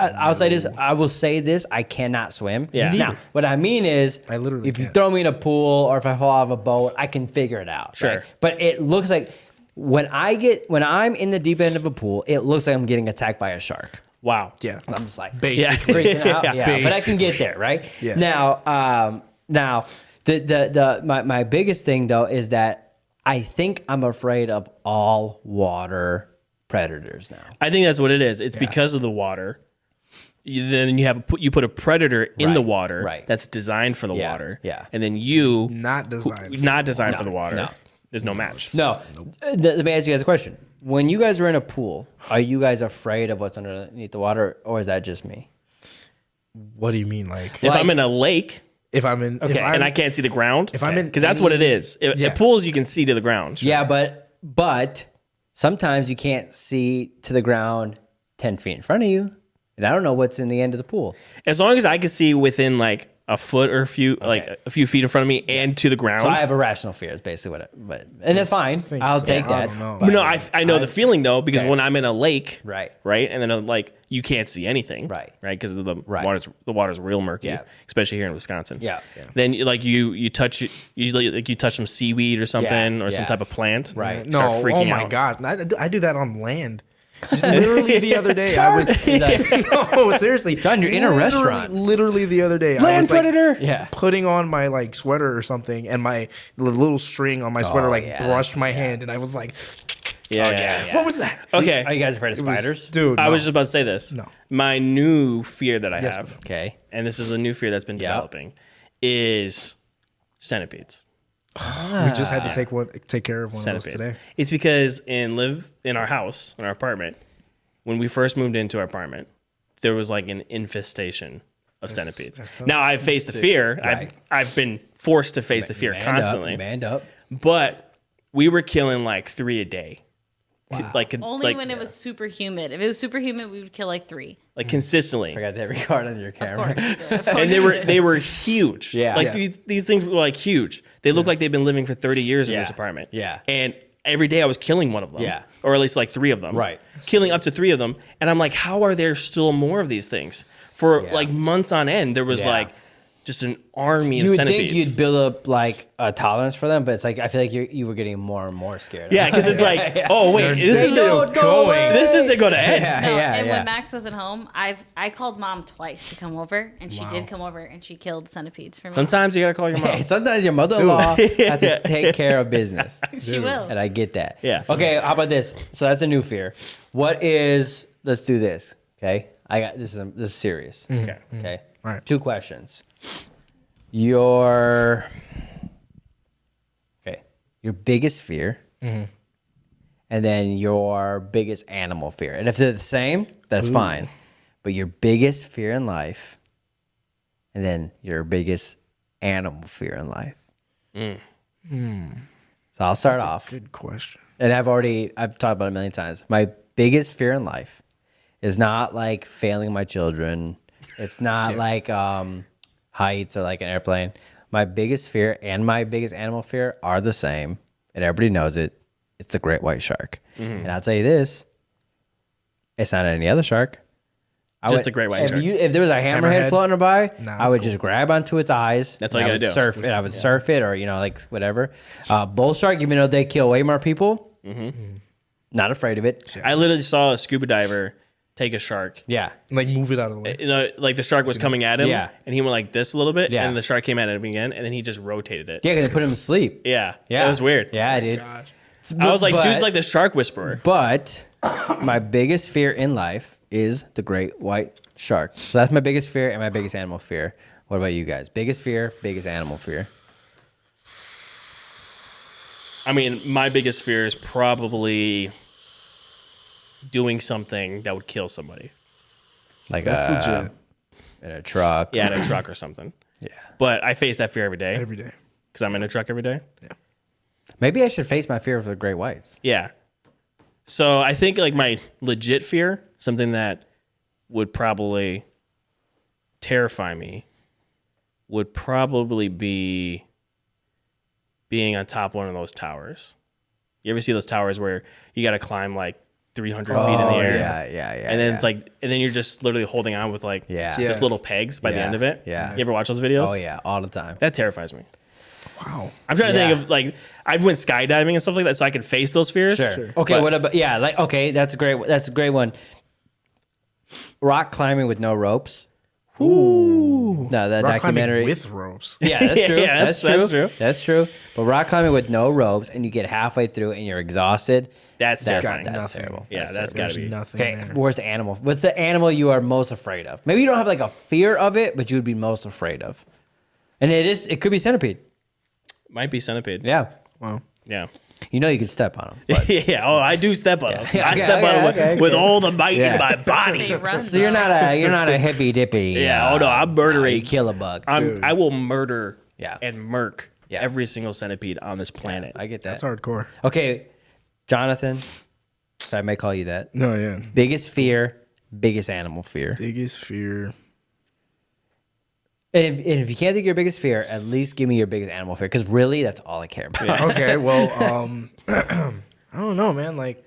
I'll say this. I will say this. I cannot swim. Yeah. Me Now, neither. what I mean is, I literally if you can't. throw me in a pool or if I fall out of a boat, I can figure it out. Sure. right? But it looks like. When I'm in the deep end of a pool, it looks like I'm getting attacked by a shark. Wow. Yeah. I'm just like Basically. freaking out. Yeah. Yeah, but I can get there, right? Yeah. Now, my biggest thing though is that I think I'm afraid of all water predators now. I think that's what it is. It's because of the water. Then you put a predator in the Right, water right. that's designed for the Yeah, water. yeah. And then you Not designed. not designed for the water. no. There's no match. No, let me ask you guys a question. When you guys are in a pool, are you guys afraid of what's underneath the water, or is that just me? What do you mean? Like If I'm in a lake if I'm in Okay, and I can't see the ground, if I'm in- because that's what it is. Yeah. At pools you can see to the ground. Yeah, but sometimes you can't see to the ground 10 feet in front of you, and I don't know what's in the end of the pool. As long as I can see within like a foot or a few feet in front of me and to the ground. So I have irrational fears, basically. And that's fine. think I'll so. take I that. don't know. But no, I know the feeling though, because Okay. when I'm in a lake, Right. and then like you can't see anything, Right. because the Right. water's real murky, Yeah. especially here in Wisconsin. Yeah. Then like you touch some seaweed or something or some yeah. type of plant, Right. you start no, freaking oh my out. god, I do that on land. Just literally the other day, I was no seriously. John, you're in a restaurant. Literally the other day, I Land was like, predator. Yeah. putting on my like sweater or something, and the little string on my sweater like yeah, brushed my hand, and I was like, Yeah. What was that? Okay. Are you guys afraid of spiders? Dude, I was no. just about to say this. No. My new fear that I Yes, have, Okay. and this is a new fear that's been developing, is centipedes. We just had to take care of one of those Centipedes. today. It's because in our house, in our apartment, when we first moved into our apartment, there was like an infestation of centipedes. that's tough. Now I've faced the fear. Right. I've been forced to face the fear constantly. Manned up. But we were killing like 3 a day. Like Only when it was super humid. If it was super humid, we would kill like 3. like consistently. I got that record on your Of camera. course. And they were huge. Yeah. Like Yeah. these things were like huge. They look like they've been living for 30 years in Yeah. this apartment. Yeah. And every day I was killing one of them. Yeah. Or at least like 3 of them. Right. Killing up to 3 of them. And I'm like, how are there still more of these things? For Yeah. like months on end, there was Yeah. like just an army You of would centipedes. think you'd build up like a tolerance for them, but it's like I feel like you were getting more and more scared. yeah, because it's like, oh wait, this They is don't go away. this isn't going to end. Yeah, No, yeah, and yeah. when Max wasn't home, I called Mom twice to come over, and she did come over, and she killed centipedes for me. Sometimes you gotta call your mom. Hey, sometimes your mother-in-law has to take care of business, She will. and I get that. Yeah. Okay, how about this? So that's a new fear. What is? Let's do this. Okay, I got this is serious. Okay. Okay. All right. 2 questions. Your biggest fear, and then your biggest animal fear. And if they're the same, that's fine. But your biggest fear in life, and then your biggest animal fear in life. So I'll start off. Good question. And I've talked about it a million times. My biggest fear in life is not like failing my children. It's not like heights or like an airplane. My biggest fear and my biggest animal fear are the same, and everybody knows it. It's the great white shark. And I'll tell you this: it's not any other shark. Just the great white shark. If there was a hammerhead Hammerhead? floating by, Nah, I that's would cool. just grab onto its eyes. That's all and you I gotta would do. Surf it. I would surf it, or like whatever. Bull shark, even though they kill way more people, not afraid of it. I literally saw a scuba diver take a shark. Yeah. Like move it out of the way. You know, like the shark was coming at him, Yeah. and he went like this a little bit, Yeah. and the shark came at him again, and then he just rotated it. Yeah, because they put him to sleep. Yeah, Yeah. it was weird. Yeah, dude. I was like, But- dude's like the shark whisperer. But my biggest fear in life is the great white shark. So that's my biggest fear and my biggest animal fear. What about you guys? Biggest fear, biggest animal fear. I mean, my biggest fear is probably doing something that would kill somebody. Like That's legit. in a truck. Yeah, in a truck or something. Yeah. But I face that fear every day Every day. because I'm in a truck every day. Maybe I should face my fear of the great whites. Yeah. So I think like my legit fear, something that would probably terrify me, would probably be being on top of one of those towers. You ever see those towers where you got to climb like 300 feet in the air? Yeah. And then it's like, and then you're just literally holding on with like Yeah. just little pegs by the Yeah. end of it. Yeah. You ever watch those videos? Oh yeah, all the time. That terrifies me. Wow. I'm trying to Yeah. think of like, I've went skydiving and stuff like that so I can face those fears. Sure. Okay, But- what about okay, that's a great one. Rock climbing with no ropes. Ooh. No, that Rock climbing documentary with ropes. Yeah, that's true. Yeah, that's that's true. true. That's true. But rock climbing with no ropes and you get halfway through and you're exhausted. That's That's terrifying. got that's nothing. terrible. Yeah, that's There's gotta be. nothing Okay, there. where's the animal? What's the animal you are most afraid of? Maybe you don't have like a fear of it, but you would be most afraid of. And it could be centipede. Might be centipede. Yeah. Wow. Yeah. You know you could step on them. But Yeah. Oh, I do step on them. Yeah, I okay, step on them okay, with all the might Yeah. in my body. They run. so you're not a hippy dippy. Yeah. Oh no, I'm murdering. You kill a bug. I will murder. Yeah. And murk Yeah. every single centipede on this planet. I get that. That's hardcore. Okay, Jonathan. So I may call you that. No, yeah. Biggest fear, biggest animal fear. Biggest fear. And if you can't think of your biggest fear, at least give me your biggest animal fear, because really, that's all I care about. Okay, well, I don't know, man. Like,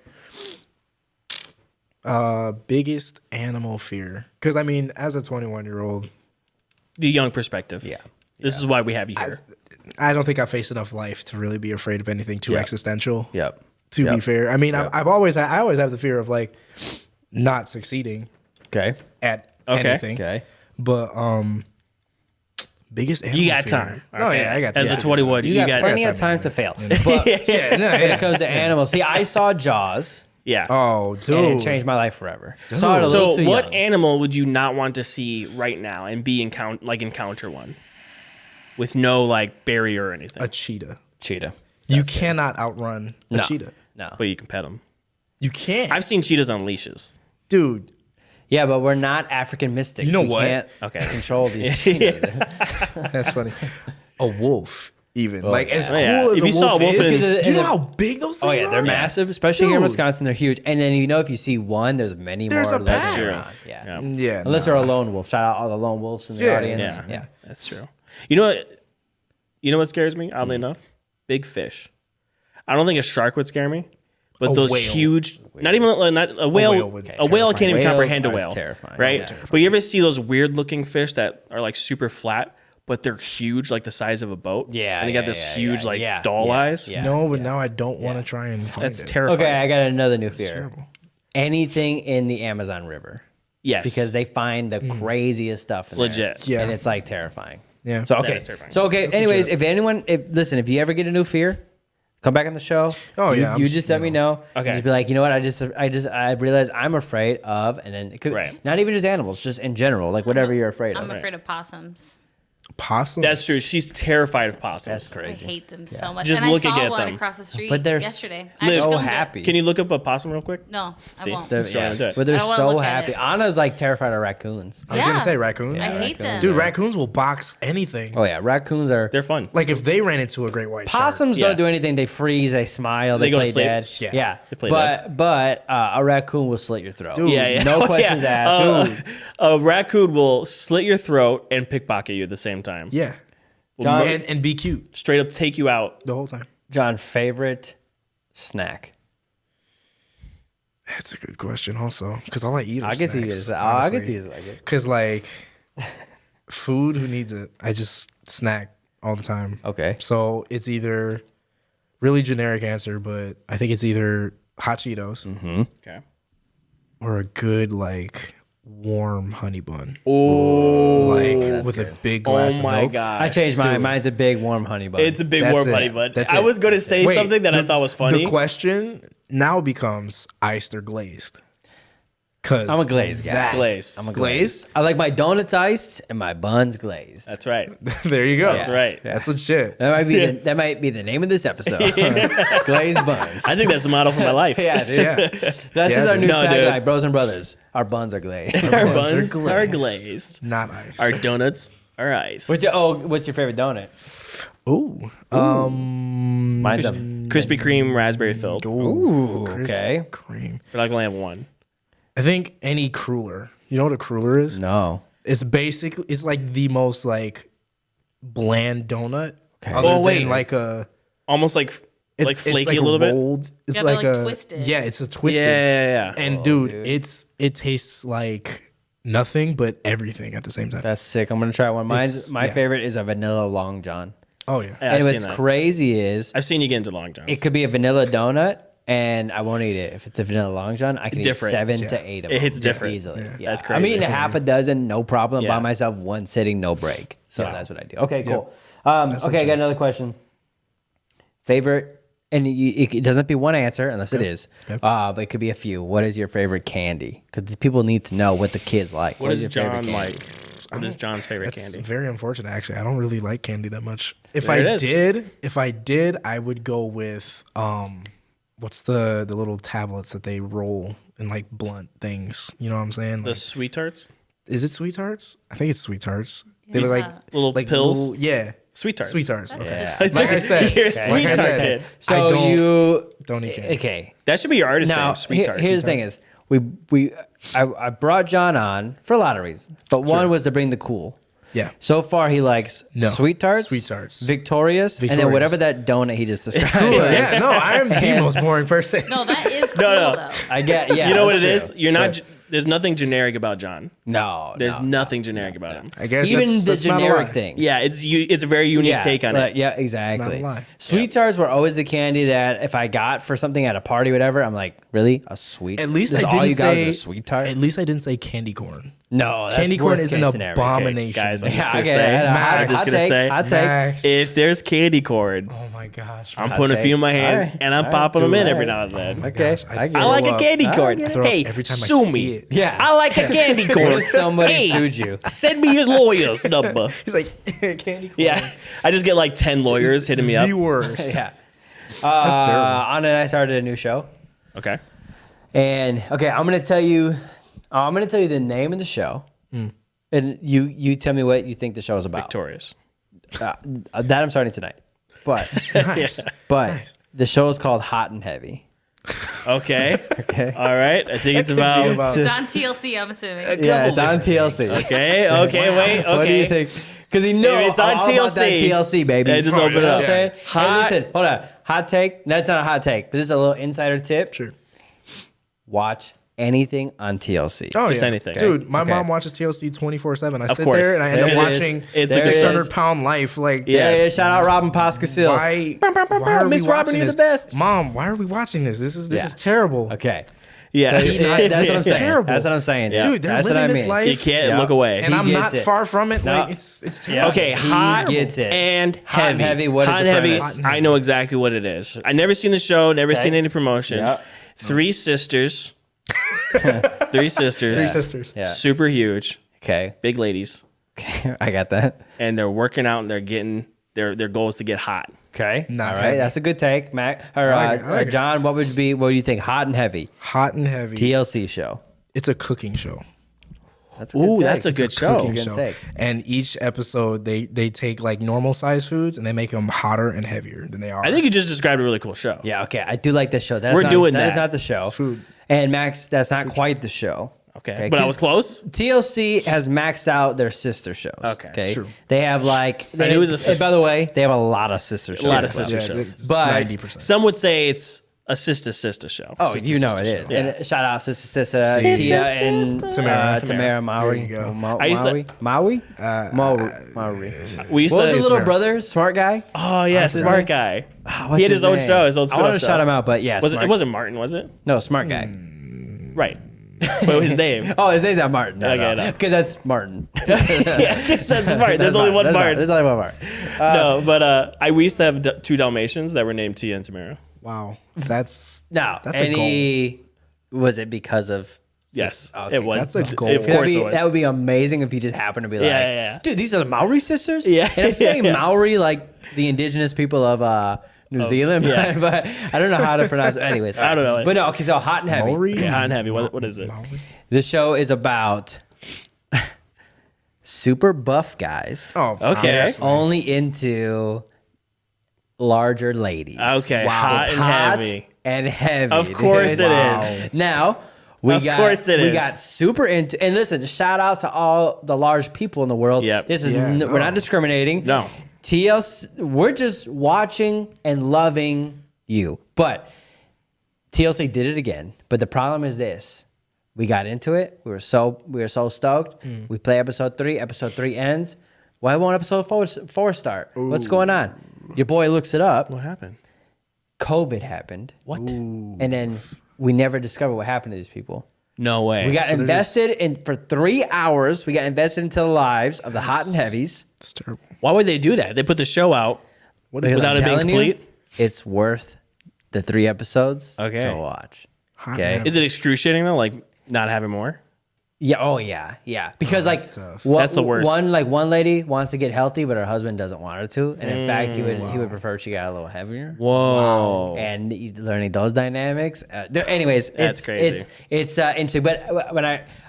biggest animal fear. Because I mean, as a 21-year-old, The young perspective. Yeah. This is why we have you here. I don't think I faced enough life to really be afraid of anything too Yeah. existential. Yep. To be Yep. fair, I mean, I always have the fear of like not succeeding Okay. at Okay. anything. Okay. But Biggest animal You got fear. time. Oh Okay. yeah, I got As time. a 21, You got plenty of time to fail. But Yeah, no, when yeah. it comes to animals, see, I saw Jaws, Yeah. Oh, dude. and it changed my life forever. Saw it a little So too what young. animal would you not want to see right now and be encounter one with no like barrier or anything? A cheetah. Cheetah. You cannot outrun a No. cheetah. No. But you can pet them. You can't. I've seen cheetahs on leashes. Dude, Yeah, but we're not African mystics. You know we what? Can't Okay. control these cheetahs. that's funny. A wolf, even. Like, as cool yeah. as If a you saw a wolf wolf is, in- do you know how big those things Oh are? yeah, they're massive, especially here in Dude. Wisconsin. They're huge. And then if you see one, there's many There's more. a left pack. around. Yeah. Yeah. Yeah. Unless they're a lone wolf. Shout out all the lone wolves in the Yeah. audience. Yeah. Yeah. That's true. You know what? You know what scares me? Oddly enough, big fish. I don't think a shark would scare me, but A those whale. huge, not even not a whale. whale would A whale can't even Whales comprehend a are whale. terrifying. Right? Yeah. But you ever see those weird looking fish that are like super flat, but they're huge, like the size of a boat? Yeah, and they got yeah, this yeah, huge yeah, like yeah, doll yeah, eyes. yeah. No, but now I don't want to try and find That's it. terrifying. Okay, I got another new fear. Terrible. Anything in the Amazon River. Yes, Because they find the craziest stuff in there. Legit. Yeah. And it's like terrifying. Yeah. So okay. is terrifying. So okay. That's Anyways, legit. if you ever get a new fear, come back on the show. Oh, you, yeah, I'm You just, just let you me know. know. Okay. And just be like, you know what? I realized I'm afraid of, and then it could Right. not even just animals, just in general, like whatever you're afraid I'm of. afraid of possums. Possum. That's true. She's terrified of possums. That's I crazy. hate them so much. Just and looking I saw at one them. across the street But they're yesterday. Liv, I just so filmed it. happy. Can you look up a possum real quick? No, See? I won't. They're, Sure, yeah, do it. but they're I don't wanna so look at happy. it. Anna's like terrified of raccoons. I was going to say raccoons. I hate them. Dude, raccoons will box anything. Oh yeah, raccoons are. They're fun. Like, if they ran into a great white shark. Possums Yeah. don't do anything. They freeze. They smile. They They go to play sleep. dead. Yeah. Yeah. They play but a raccoon will slit your throat. Dude. Yeah, yeah. No Oh, questions yeah. asked. A raccoon will slit your throat and pickpocket you at the same time. Yeah. John- and be cute Straight up take you out. the whole time. John, favorite snack? That's a good question, also, because all I eat are I'll get to you. snacks, I'll get to honestly. you. Like it. Because, like, food, who needs it? I just snack all the time. Okay. So it's either really generic answer, but I think it's either hot Cheetos Okay. or a good, like, warm honey bun. Oh, Like, with a big glass of my milk. gosh. I changed mine. dude. Mine's a big warm honey bun. It's a big That's warm it. buddy, but That's I it. was going to say Wait, something that I thought was funny. The question now becomes iced or glazed. Cause I'm a glazed guy. that- Glazed. I'm a glazed? I like my donuts iced and my buns glazed. That's right. There you go. That's right. That's legit. That might be the name of this episode. Glazed buns. I think that's the model for my life. Yeah, dude. Yeah. That's just our new No, dude. tagline, Bros and Brothers. Our buns are glazed. Our buns buns are are glazed. glazed. Not ice. Our donuts are iced. what's your favorite donut? Ooh. Mine's a Krispy Kreme raspberry filled. Ooh, Krispy okay. Kreme. But I can only have one. I think any cruller. You know what a cruller is? No. It's basically it's like the most like bland donut. Okay. Other Oh, than wait. like a Almost like flaky a little bit. rolled, It's Yeah, they're, like like, a twisted. yeah. It's a Yeah, twisted. yeah, yeah. And dude, it tastes like nothing but everything at the same time. That's sick. I'm gonna try one. My yeah. favorite is a vanilla Long John. Oh yeah. Yeah, I've And seen what's that. crazy is I've seen you get into Long Johns. it could be a vanilla donut and I won't eat it. If it's a vanilla Long John, I can Different. eat 7 Yeah. to 8 of It them. hits different. Easily. Yeah. Yeah. That's I'm crazy. eating a half a dozen, no problem, by Yeah. myself, one sitting, no break. So Yeah. that's what I do. Okay, cool. That's Okay, I legit. got another question. Favorite, and it doesn't have to be one answer unless it is, Okay. but it could be a few. What is your favorite candy? Because people need to know what the kids like. What is your favorite John candy? like? What is John's favorite That's candy? very unfortunate. Actually, I don't really like candy that much. If There it I is. did, I would go with what's the little tablets that they roll in like blunt things. You know what I'm saying? The Like, sweet tarts? is it Sweet Tarts? I think it's Sweet Tarts. They look like Little pills? little- yeah, Sweet tarts. Sweet Tarts. That's Okay. just- Like I said, You're a like sweet I tart said, kid. So I don't don't eat candy. Okay. That should be your artist Now name, Sweet Tarts. here's the thing: is I brought John on for a lot of reasons, but one was to bring the cool. Yeah. So far, he likes No. Sweet Tarts, Sweet Tarts. Victorious, and then Victorious. whatever that donut he just described. Yeah, no, I am the most boring person. No, that is cool No. though. I get. Yeah, You know what it that's is? true. You're not. there's nothing generic about John. No, There's nothing generic about him. I guess even the that's not a generic lie. things. Yeah, it's a very unique take on it. Yeah, exactly. It's not a lie. Sweet tarts were always the candy that if I got for something at a party, or whatever, I'm like, really, a sweet? At least This I all didn't you got say was a sweet tart. At least I didn't say candy corn. No, that's Candy corn worst is an case scenario. abomination. Guys, I'm Yeah, just gonna okay, say. Max. I'm just gonna say. I'll take. Max. If there's candy corn, Oh my gosh. I'm putting a few in my hand Alright, and I'm alright, popping them in dude, every alright. now and then. Okay, Gosh, I get I it. like a throw up. candy corn. get it. Throw up Hey, every time I sue see me. it. Yeah. I like a candy What corn. if somebody Hey, sued you? Send me your lawyer's number. He's like candy corn. Yeah, I just get like 10 lawyers hitting me up. The worst. Yeah. That's terrible. Anna and I started a new show, Okay. and okay, I'm gonna tell you the name of the show, and you tell me what you think the show is about. Victorious. That I'm starting tonight, but Nice. the show is called Hot and Heavy. Okay. Okay. All right. I think it's about. It's on TLC, I'm assuming. Yeah, it's on TLC. Okay. Okay. Wait. Okay. What do you think? Because he knows If it's on all about that TLC, TLC, baby. yeah, just open it You know up. what I'm saying? Hot- Hey, listen, hold on. Hot take. That's not a hot take, but this is a little insider tip. Sure. Watch anything on TLC. Oh, Just yeah. anything. Dude, my Okay. mom watches TLC 24/7. I sit course. there and I end There up it is. watching It's There it is. 600-pound life. Like, Yeah. Yeah, shout out Robin Pascasil. why are Miss we Robin, watching you're this? the best. Mom, why are we watching this? This Yeah. is terrible. Okay. Yeah. That's what I'm It's saying. terrible. That's what I'm saying. Yeah. Dude, they're That's what living I this mean. life. You can't Yeah. look away. And I'm He not gets it. far from it. No. Like, it's terrible. Okay, He hot gets it. and Hot and heavy. heavy, what is Hot and the heavy. premise? Hot and I heavy. know exactly what it is. I never seen the show. Never Okay. seen any promotions. Yep. Three sisters. Three sisters. Three sisters. Yeah. Super huge, Okay. big ladies, Okay. I got that. and they're working out and they're getting their goal is to get hot. Okay. Not All right. heavy. That's a good take, Mac. Or I like it. John, what do you think? Hot and heavy. Hot and heavy. TLC show. It's a cooking show. That's a Ooh, take. that's a good show. Cooking Good show. take. And each episode, they take like normal size foods and they make them hotter and heavier than they are. I think you just described a really cool show. Yeah, okay. I do like this show. That's We're doing That is that. not the show. It's food. And Max, that's not quite the show. Okay, but I was 'cause close. TLC has maxed out their sister shows. Okay, true. They have like. I knew it was a and sister- by the way, they have a lot of sister shows. A lot of as well. sister yeah, shows. it's But 90%. Some would say it's a sister show. Oh, Sister, you know sister it is. show. And shout out Sister Tia and Tamara. Tamara Maui. There you go. I used to- Maui? Maui. We used What was to. the little brother? Smart guy? Oh yeah, smart guy. What's He had his own name? show. His own I want to spin-off shout show. him out, but yeah, Was it, smart. it wasn't Martin, was it? No, smart guy. Right. What was his name? Oh, his name's not Martin. No, Okay, no. no. Because that's Martin. Yeah, that's Martin. There's only one That's Martin. There's only one Martin. No, but we used to have two Dalmatians that were named Tia and Tamara. Wow. That's No, That's a any was it because of? Yes, Okay. it was. That's a goal. Of course it was. That would be amazing if you just happened to be like, yeah. dude, these are the Maori sisters. Yeah. and I'm saying Yeah. Maori like the indigenous people of New Zealand, yeah. but I don't know how to pronounce it. Anyways, I don't know it. But no, okay, so Hot and Heavy. Maori? Yeah, hot and heavy. What is it? This show is about super buff guys Oh, Okay. honestly. only into larger ladies. Okay, hot It's and heavy. and heavy. Of course dude. it is. Now we Of got course it we is. got super into and listen, shout out to all the large people in the world. Yep. This is Yeah, we're not no. discriminating. No. TLC, we're just watching and loving you. But TLC did it again. But the problem is this. We got into it. We were so stoked. We play episode 3. Episode 3 ends. Why won't episode 4 start? What's going on? Your boy looks it up. What happened? COVID happened. What? And then we never discovered what happened to these people. No way. We got invested in for 3 hours. We got invested into the lives of the hot and heavies. It's terrible. Why would they do that? They put the show out Because without I'm it being telling you, complete. it's worth the 3 episodes Okay. to watch. Hot Okay. and Is it excruciating though? Like not having more? Yeah. Oh yeah. Yeah. Because like that's tough. That's the worst. One lady wants to get healthy, but her husband doesn't want her to, and in fact, he would prefer she got a little heavier. Whoa. And learning those dynamics. Anyways, That's it's crazy. It's interesting. But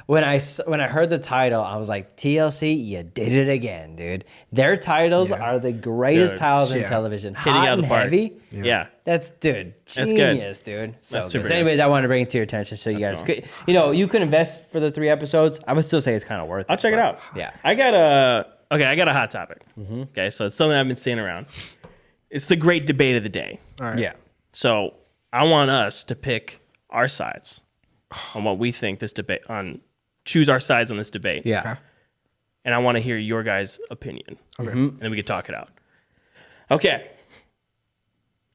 when I heard the title, I was like, TLC, you did it again, dude. Their titles Yeah. are the greatest Dude, titles in yeah. television. Hitting Hot out of and the park. heavy. Yeah. That's dude, That's good. genius, dude. So, That's good. super So anyways, I want to bring it to your attention so you guys cool. could, you could invest for the 3 episodes. I would still say it's kind of worth it. I'll check it but- out. Yeah. I got a hot topic. Okay, so it's something I've been seeing around. It's the great debate of the day. All right. Yeah. So I want us to pick our sides. on what we think this debate on. Choose our sides on this debate. Yeah. Okay. And I want to hear your guys' opinion. Okay. And then we can talk it out. Okay.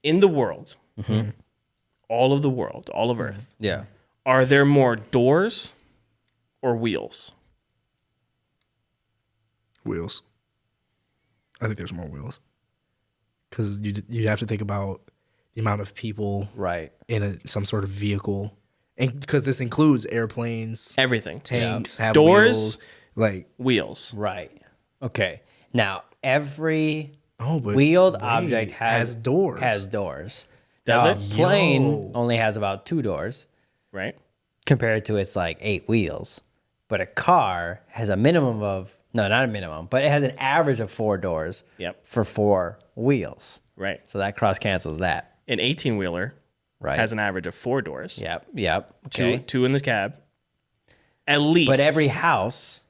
In the world, all of the world, all of Earth, Yeah. are there more doors or wheels? Wheels. I think there's more wheels. Because you have to think about the amount of people Right. in some sort of vehicle. And because this includes airplanes, Everything. tanks, have Doors. wheels. Like, Wheels. Right. Okay. Now every oh, but wheeled wait, object has doors. Has doors. Does Now, it? A plane Yo. only has about 2 doors Right? compared to its like 8 wheels. But a car has a minimum of not a minimum, but it has an average of 4 doors. Yep. For 4 wheels. Right. So that cross cancels that. An 18-wheeler Right. has an average of 4 doors. Yep. Okay. Two in the cab. At least. But every house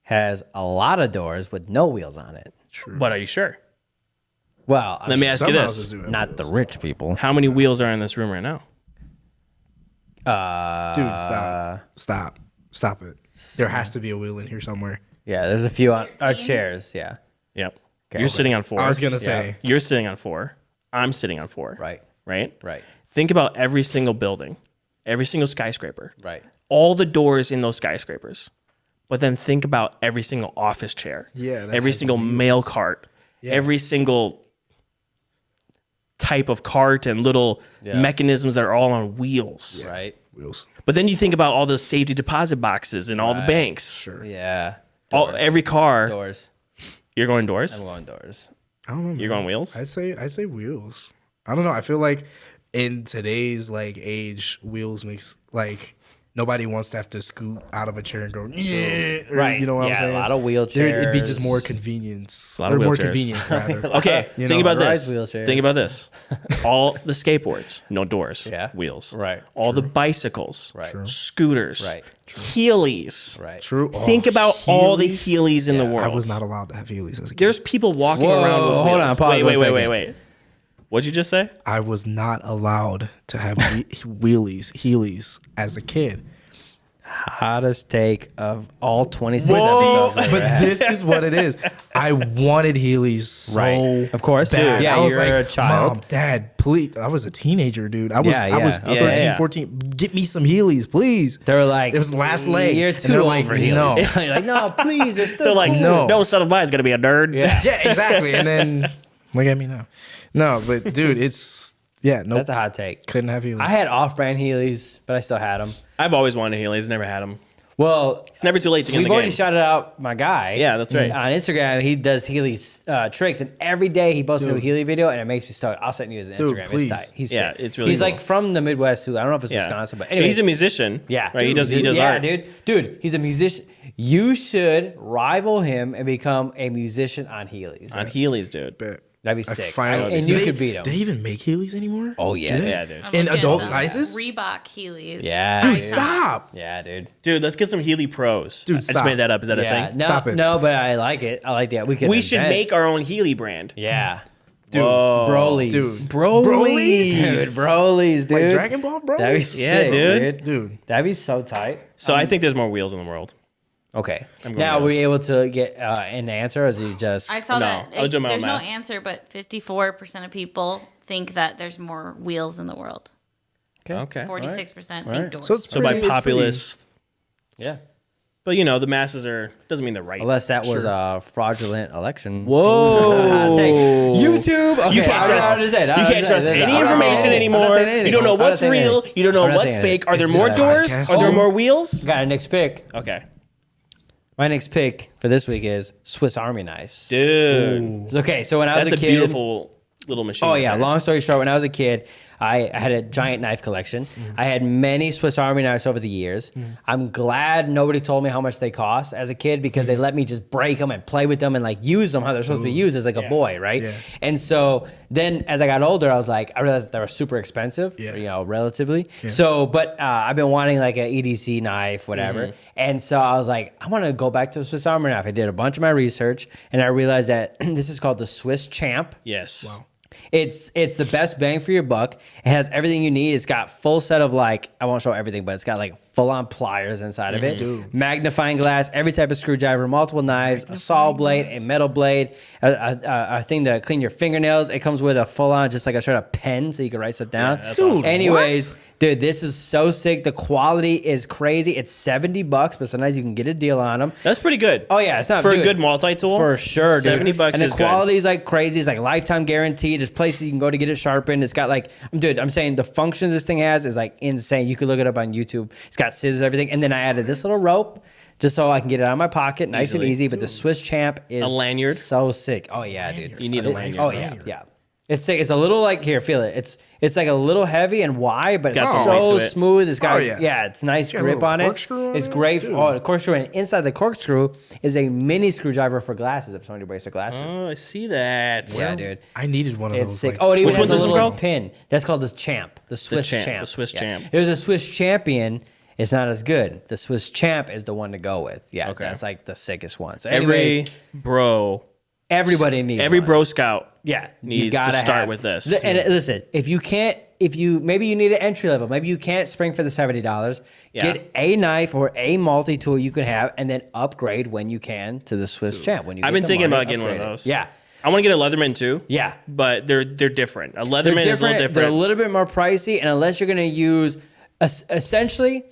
has a lot of doors with no wheels on it. But are you sure? Well, Let me ask you some this. houses do have not wheels. the rich people. How many wheels are in this room right now? Dude, stop it. There has to be a wheel in here somewhere. Yeah, there's a few on our 13? chairs. Yeah. Yep. You're sitting on 4. I was gonna say, You're sitting on 4. I'm sitting on 4. Right. Right? Right. Think about every single building, every single skyscraper, Right. all the doors in those skyscrapers. But then think about every single office chair, Yeah, that every has single wheels. mail cart, every single type of cart and little mechanisms that are all on wheels. Right. wheels. But then you think about all the safety deposit boxes and all the banks. Sure. Yeah. All, every car. Doors. You're going doors? I'm going doors. I don't know. You're man. going wheels? I'd say wheels. I don't know. I feel like in today's like age, wheels makes like nobody wants to have to scoot out of a chair and go yeah. Or, Right. You know what I'm Yeah, saying? a lot of It'd be just wheelchairs. more convenience. A lot of or more wheelchairs. convenient rather. Okay, You think know, about rise this. wheelchairs. Think about this. All the skateboards, no doors, Yeah. wheels. Right. All the bicycles, Right. True. scooters, Right. Heelys. Right. True. Oh, Think about all the Heelys? Heelys in the world. I was not allowed to have Heelys as a kid. There's people walking Whoa, around with hold on, wheels. pause Wait, one wait. second. What'd you just say? I was not allowed to have Heelys as a kid. Hottest take of all 26 Whoa! episodes. we've ever But had. this is what it is. I wanted Heelys so Right. Of course. bad. Dude, yeah, I was you're like, a child. Mom, Dad, please. I was a teenager, dude. I was Yeah, I was yeah. 13, Yeah. 14. Get me some Heelys, please. They were like, It was the last leg. You're And too they're old like, for Heelys. no. You're like, no, please. They're still They're like, cool. No. son of mine's gonna be a nerd. Yeah. Yeah, exactly. And then look at me now. No, but dude, it's nope. That's a hot take. Couldn't have Heelys. I had off-brand Heelys, but I still had them. I've always wanted Heelys, never had them. Well, It's never too late to get in we've the already game. shouted out my guy. Yeah, that's right. On Instagram, he does Heelys tricks, and every day he posts a new Heely video, and it makes me stoked. I'll send you his Dude, Instagram. please. It's tight. He's Yeah, sick. it's really He's cool. like from the Midwest too. I don't know if it's Yeah. Wisconsin, but anyway, He's a musician. yeah, Right. He does yeah, art. dude. He's a musician. You should rival him and become a musician on Heelys. On Heelys, dude. Bet. That'd be I sick. finally- And Do you they- could beat him. Do they even make Heelys anymore? Oh, yeah. Do they? Yeah, dude. I'm In looking adult at sizes? Reebok Heelys. Yeah, Dude, dude. stop. Yeah, dude. Dude, let's get some Heely Pros. Dude, I just stop. made that up. Is that a Yeah, thing? no, Stop it. no, but I like it. I like that. We should invent- make our own Heely brand. Yeah, Dude, Broly's. dude. Broly's. Dude, Broly's, dude. Like Dragon Ball, bro? That'd be Yeah, sick, dude. Dude. That'd be so tight. So I think there's more wheels in the world. Okay. I'm going Now, were those. you able to get an answer, or is it just? I saw No, that I was doing my own there's no math. answer, but 54% of people think that there's more wheels in the world. Okay. 46% All right. think doors. So it's So by pretty- it's populace, Yeah. but you know the masses are doesn't mean they're right. Unless that was a fraudulent election. Whoa. Take YouTube. Okay, You can't I trust. already said, You I already can't said, trust I any already said. information I'm not anymore. saying anything. You don't know I'm not what's saying real. anything. You don't know I'm not what's saying fake. anything. Are there Is more this a doors? podcast? Are there Oh. more wheels? Got a next pick. Okay, My next pick for this week is Swiss Army knives. dude, Okay, so when I was that's a a kid, beautiful little machine. Oh right yeah, there. long story short, when I was a kid, I had a giant knife collection. I had many Swiss Army knives over the years. I'm glad nobody told me how much they cost as a kid because they let me just break them and play with them and like use them how they're supposed to be used as like a boy, right? Yeah. And so then as I got older, I realized they were super expensive, Yeah. you know, relatively. So, but I've been wanting like an EDC knife, whatever. And so I was like, I want to go back to the Swiss Army knife. I did a bunch of my research and I realized that this is called the Swiss Champ. Yes. Wow. It's the best bang for your buck. It has everything you need. It's got full set of like, I won't show everything, but it's got like full on pliers inside of it. Dude. Magnifying glass, every type of screwdriver, multiple knives, a saw blade, a metal blade, a thing to clean your fingernails. It comes with a full on, just like a straight up pen so you can write stuff down. that's awesome. Anyways, dude, this is so sick. The quality is crazy. It's $70, but sometimes you can get a deal on them. That's pretty good. Oh yeah, it's not for dude, a good multi-tool. for sure, dude. $70 and is the good. quality is like crazy. It's like lifetime guarantee. There's places you can go to get it sharpened. It's got like, dude, I'm saying the function this thing has is like insane. You could look it up on YouTube. It's got scissors, everything, and then I added this little rope just so I can get it out of my pocket, nice and easy. But the Swiss Champ is A lanyard? so sick. Oh yeah, dude. You need a lanyard. Oh yeah, yeah. It's sick. It's a little like here, feel it. It's like a little heavy and wide, but Got it's some weight so to it. smooth. It's got Oh, yeah. it's nice got a grip little on it. corkscrew on It's it? great. Dude. Oh, the corkscrew, and inside the corkscrew is a mini screwdriver for glasses. If somebody breaks their glasses, Oh, I see that. yeah, dude. I needed one of It's those. sick. Like, Oh, it even Which has one's a this one little called? pin. That's called the Champ, the Swiss Champ, Champ. the Swiss Champ. There's a Swiss Champion. It's not as good. The Swiss Champ is the one to go with. Yeah, Okay. that's like the sickest one. So, anyways, Every bro, everybody needs every one. bro scout. Yeah, needs you gotta to start have- with this. And listen, if you maybe you need an entry level, maybe you can't spring for the $70. Yeah. Get a knife or a multi tool you can have, and then upgrade when you can to the Swiss Champ. When you I've get been the thinking money, about getting one of upgrade it. those. Yeah, I want to get a Leatherman too. yeah. But they're different. A They're Leatherman is a little They're a different. little bit more pricey, and unless you're going to use essentially.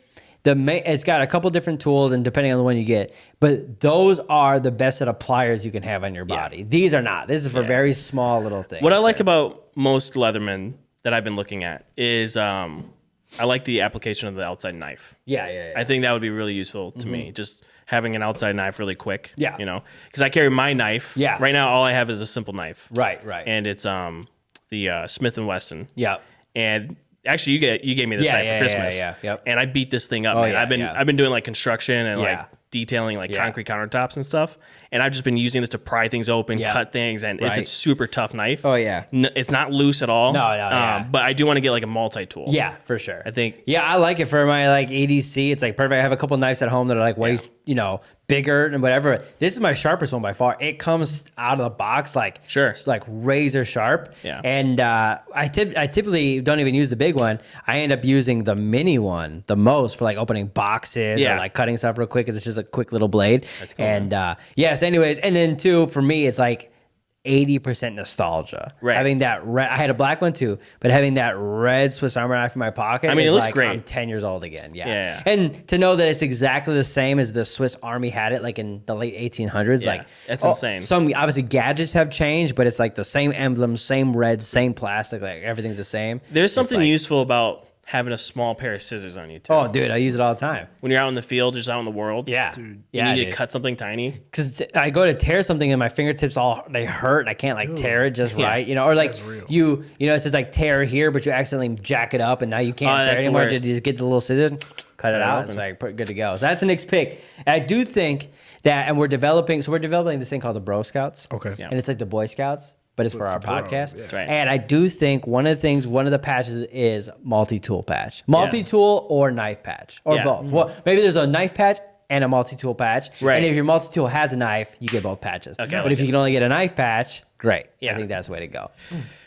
It's got a couple different tools, and depending on the one you get, but those are the best set of pliers you can have on your body. These are not. This is for very small little things. What I like about most Leatherman that I've been looking at is I like the application of the outside knife. yeah. I think that would be really useful to me. Just having an outside knife really quick. Yeah. You know, because I carry my knife. Yeah. Right now, all I have is a simple knife. Right. And it's the Smith and Wesson. Yeah. And actually, you gave me this Yeah, knife yeah, for Christmas. yeah, yep. And I beat this thing up, Oh, man. yeah, I've been doing like construction and Yeah. like detailing like Yeah. concrete countertops and stuff. And I've just been using this to pry things open, Yeah. cut things, and it's Right. a super tough knife. Oh, yeah. It's not loose at all. No, yeah. But I do want to get like a multi-tool. Yeah, for sure. I think- Yeah, I like it for my like ADC. It's like perfect. I have a couple knives at home that are like way, bigger and whatever. This is my sharpest one by far. It comes out of the box like Sure. like razor sharp. Yeah. And I typically don't even use the big one. I end up using the mini one the most for like opening boxes or Yeah. like cutting stuff real quick because it's just a quick little blade. That's cool, And yes, anyways, and then too for me it's like 80% nostalgia. Right. Having that red, I had a black one too, but having that red Swiss Army knife in my pocket, I mean, is it looks like great. I'm 10 years old again. Yeah. Yeah. And to know that it's exactly the same as the Swiss Army had it, like in the late 1800s, Yeah, like that's insane. Some obviously gadgets have changed, but it's like the same emblem, same red, same plastic, like everything's the same. There's It's something like, useful about having a small pair of scissors on you too. Oh, dude, I use it all the time. When you're out in the field, just out in the world. Yeah. You Yeah, need dude. to cut something tiny. Because I go to tear something and my fingertips they hurt and I can't like tear it just Yeah. right, or like That's real. it says like tear here, but you accidentally jack it up and now you can't Oh, tear that's it the anymore. worst. Did you get the little scissors, cut it out? It's open. like good to go. So that's the next pick. And I do think that, and we're developing this thing called the Bro Scouts. Okay. Yeah. And it's like the Boy Scouts, but it's for our bros, podcast. yeah. That's right. And I do think one of the patches is multi-tool patch, multi-tool or knife patch, or Yeah. both. Well, maybe there's a knife patch and a multi-tool patch. Right. And if your multi-tool has a knife, you get both patches. Okay, I But like if you this. can only get a knife patch, great. Yeah. I think that's the way to go.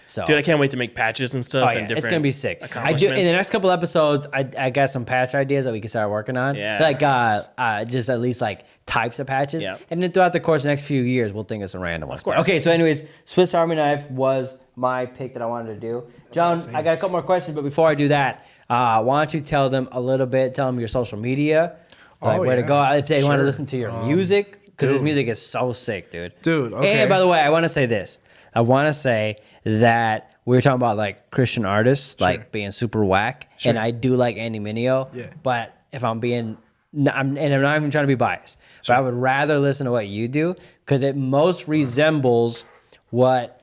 So, Dude, I can't wait to make patches and stuff. oh, and yeah, different it's gonna be sick. I do. In the accomplishments. next couple episodes, I got some patch ideas that we can start working on. Yeah. Like just at least like types of patches. Yeah. And then throughout the course of the next few years, we'll think of some random ones. course. Okay. So, anyways, Swiss Army knife was my pick that I wanted to do. John, I got a couple more questions, but before I do that, why don't you tell them your social media, like Oh, where to yeah. go if they want to Sure. listen to your music, because his dude. music is so sick, dude. Dude, okay. And by the way, I want to say this. I want to say that we were talking about like Christian artists, like being super whack, and I do like Andy Mineo. Yeah. But if I'm being, and I'm not even trying to be biased, but I would rather listen to what you do because it most resembles what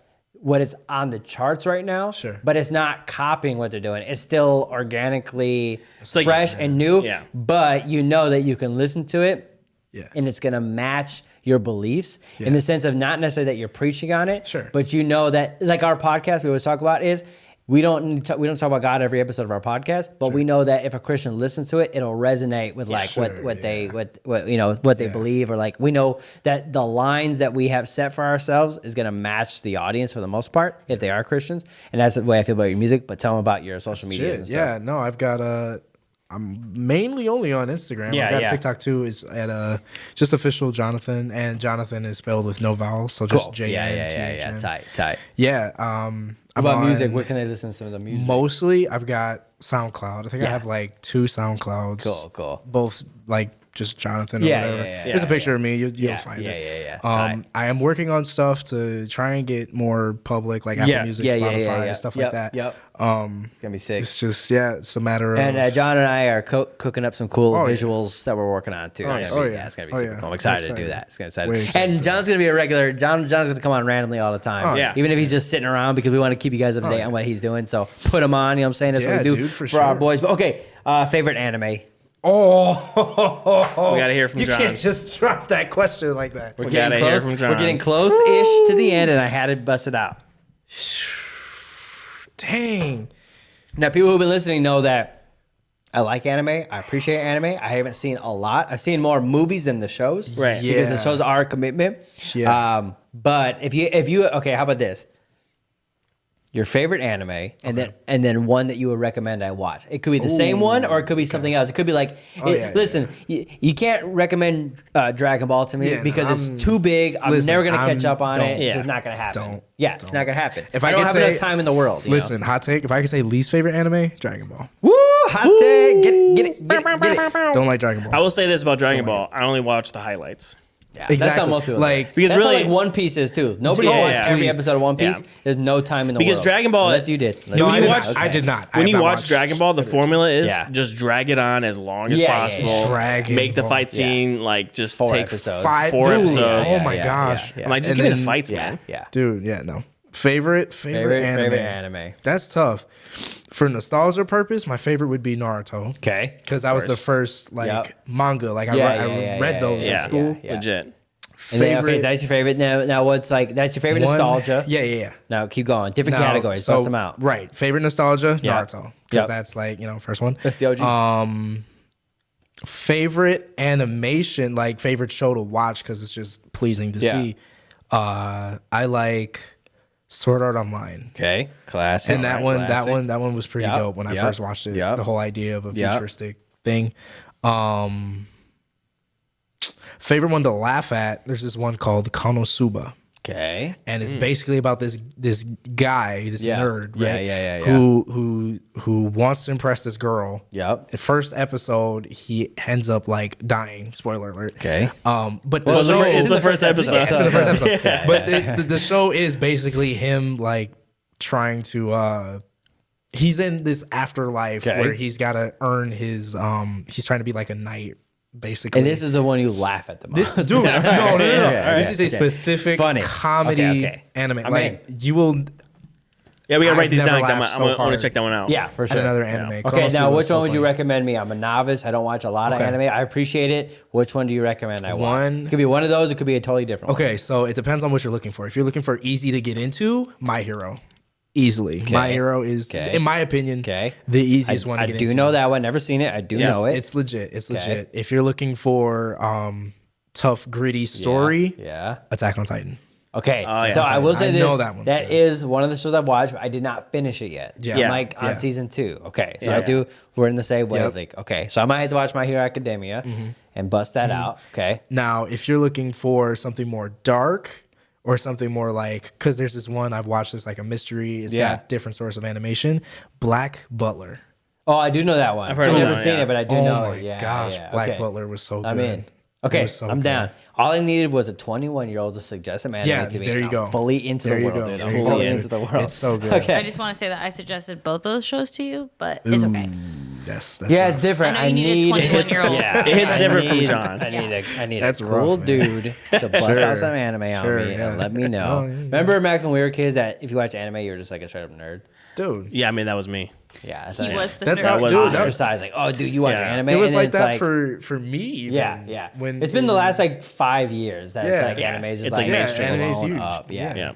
is on the charts right now. Sure. But it's not copying what they're doing. It's still organically like- fresh and new. Yeah. But you know that you can listen to it. Yeah. And it's gonna match your beliefs in the sense of not necessarily that you're preaching on it, Sure. but you know that, like our podcast we always talk about is we don't talk about God every episode of our podcast, but we know that if a Christian listens to it, it'll resonate with like what they believe, or like we know that the lines that we have set for ourselves is going to match the audience for the most part if they are Christians, and that's the way I feel about your music. But tell them about your social media. And stuff. Yeah, no, I've got I'm mainly only on Instagram. Yeah, I've got yeah. TikTok too. Is at just official JNTHN, and JNTHN is spelled with no vowels, so just JNTHN. Yeah, tight. Yeah. What about on- music? Where can they listen to some of the music? Mostly, I've got SoundCloud. I think I have like 2 SoundClouds. Cool. Both like just Jonathan or Yeah, whatever. yeah. There's a picture of me. You'll find it. Yeah. Tight. I am working on stuff to try and get more public, like Apple Music, Spotify, and stuff like that. Yep. It's gonna be sick. It's just it's a matter of. And John and I are cooking up some cool Oh, yeah. visuals that we're working on too. It's gonna be Oh, super yeah. cool. I'm excited to I'm do excited. that. It's gonna be excited. Way excited And for John's gonna be a regular. John's gonna come on randomly all the time. Oh, yeah. Even if he's just sitting around, because we want to keep you guys up to date on what he's doing. So put him on. You know what I'm saying? That's what Yeah, we do dude, for our sure. boys. But okay, favorite anime. Oh, We gotta hear from you John. can't just drop that question like that. We gotta hear from John. We're getting close-ish to the end, and I had to bust it out. Dang. Now, people who've been listening know that I like anime. I appreciate anime. I haven't seen a lot. I've seen more movies than the shows, Right. Because the Yeah. shows are a commitment. Yeah. But if you okay, how about this? Your favorite anime, and then one that you would recommend I watch. It could be the same one, or it could be something else. It could be like, listen, you can't recommend Dragon Ball to me Yeah, no, because it's too big. I'm listen, never gonna catch I'm- up on don't. it. It's Yeah. just not gonna happen. Don't. It's not gonna happen. If I I don't could have say- enough time in the world. you know? Listen, hot take. If I could say least favorite anime, Dragon Ball. Woo, hot take. Get it. Don't like Dragon Ball. I will say this about Dragon Ball. I only watch the highlights. Yeah, that's how Exactly. most people Like- do. Because That's how, really- like One Piece is too. Nobody's Yeah, watched yeah. every Please. episode of One Piece. Yeah. There's no time in the Because world. Dragon Ball- Unless you did. No, when you watch- I did not. I When have you not watch watched Dragon Ball, the formula is Yeah. just drag it on as long as Yeah, yeah, possible. yeah. Dragon Make the Ball. fight scene like just 4 take episodes. 4 Dude, episodes. Oh my gosh. yeah. I'm like, just And give me the then- fights, Yeah, man. yeah. Dude, yeah, no. Favorite anime. Favorite anime. That's tough. For nostalgia purpose, my favorite would be Naruto. Okay. Because that was the course. first manga. Like Yeah, I read those yeah. at school. Yeah. Legit. And then, Favorite okay, that's your favorite. Now what's like? That's your favorite one- nostalgia. Yeah. Now keep going. Different Now, categories. so- Bust them out. Right. Favorite nostalgia, Yeah. Naruto. Because Yep. that's like, first one. That's the OG. Favorite animation, like favorite show to watch because it's just pleasing to Yeah. see. I like Sword Art Online. Okay. Classic. And that Classic. one was pretty Yep, dope when I yep, first watched it. yep. The whole idea of a Yep. futuristic thing. Favorite one to laugh at, there's this one called KonoSuba. Okay. And it's basically about this guy, this Yeah. nerd, Yeah, right? yeah. Who wants to impress this girl. Yep. The first episode, he ends up like dying. Spoiler alert. Okay. But the Well, show it's the first episode. Yeah, it's in the first episode. But it's the show is basically him like trying to. He's in this afterlife Okay. where he's got to earn his. He's trying to be like a knight, basically. And this is the one you laugh at the most. Dude, no. Okay, This is a okay. specific Funny. comedy Okay. anime. I'm like you will. Yeah, we gotta write I've these never down. 'Cause laughed I'm so gonna hard. check that one out. Yeah, for At sure. another anime. Okay, now KonoSuba which is so one would you funny. recommend me? I'm a novice. I don't watch a lot of Okay. anime. I appreciate it. Which one do you recommend I watch? One- It could be one of those. It could be a totally different one. Okay, so it depends on what you're looking for. If you're looking for easy to get into, My Hero. Easily. My Hero is, Okay. in my opinion, Okay. the easiest one to I get do into. know that one. Never seen it. I do know it. It's legit. It's legit. If you're looking for tough, gritty story, Yeah. Attack on Titan. Okay. yeah. So I will say I this. know that one's That good. is one of the shows I've watched, but I did not finish it yet. Yeah. I'm Yeah. like on Yeah. season 2. Okay. So Yeah. I do. We're in the same way. Yep. Like, okay. So I might have to watch My Hero Academia and bust that out. Okay. Now, if you're looking for something more dark or something more like, because there's this one I've watched, this like a mystery. It's Yeah. got different source of animation. Black Butler. Oh, I do know that one. I've heard I've of never that, seen yeah. it, but I do Oh know my it. Yeah. gosh, yeah. Black Okay. Butler was so good. I'm in. It Okay, was so I'm good. down. All I needed was a 21-year-old to suggest some anime Yeah, to me. there you I'm go. fully into There the you world, go. dude. There I'm you fully go. into the world. It's so good. Okay. I just want to say that I suggested both those shows to you, but it's okay. That's Yeah, rough. it's different. I know you need a 21-year-old. Yeah, It hits I different from need- John. I need That's a cool rough, man. dude to bust Sure. out some anime on Sure, me yeah. and let me know. Oh, yeah, yeah. Remember, Max, when we were kids, that if you watch anime, you were just like a straight up nerd. Dude. Yeah, I mean that was me. Yeah, that's He how- was the That's nerd. how, was dude. awesome. That, ostracized. Like, oh, dude, you watch Yeah. anime? it was And then like it's that for me. Even, yeah. When It's been the last like 5 years that Yeah. it's like Yeah. anime is just It's like like mainstream. Anime's blown huge. up. Yeah. Yeah.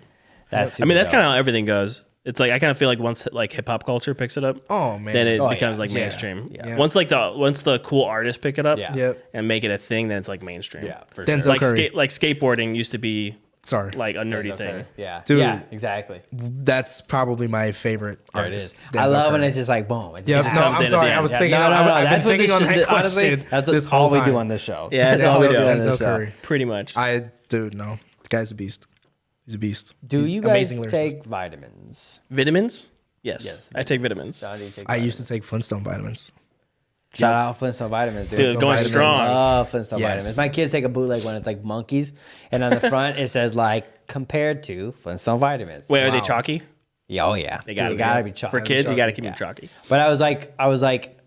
That's I mean that's super kind of how everything goes. It's like I kind of feel like once like hip hop culture picks it up, Oh man. then it Oh, becomes yeah. like mainstream. Yeah. Once the cool artists pick it up, Yeah. Yep. and make it a thing, then it's like mainstream. Yeah. for Denzel sure. Like Curry. like skateboarding used to be Sorry. like a nerdy thing. Yeah. Dude. Yeah, exactly. That's probably my favorite There it artist. is. I Denzel love when Curry. it's just like boom. It Yeah, just no, comes in I'm at sorry. the I end. was Yeah. thinking. No, I've been that's what thinking on this that is. Honestly, question that's this all whole we time. do on this show. Yeah, that's all we do. Denzel this show. Curry. Pretty much. Dude, no, the guy's a beast. He's a beast. Do He's you guys amazing lyricist. take vitamins? Vitamins? Yes. Yes. I take vitamins. John, do you take I used vitamins? to take Flintstone vitamins. Shout out Flintstone vitamins, dude. Dude, Flintstone going vitamins. strong. Oh, Flintstone Yes. vitamins. My kids take a bootleg when it's like monkeys, and on the front it says like compared to Flintstone vitamins. Wait, are they Wow. chalky? Yeah, oh yeah, They Dude, gotta, be chalky. For kids, you gotta keep Yeah. them chalky. But I was like,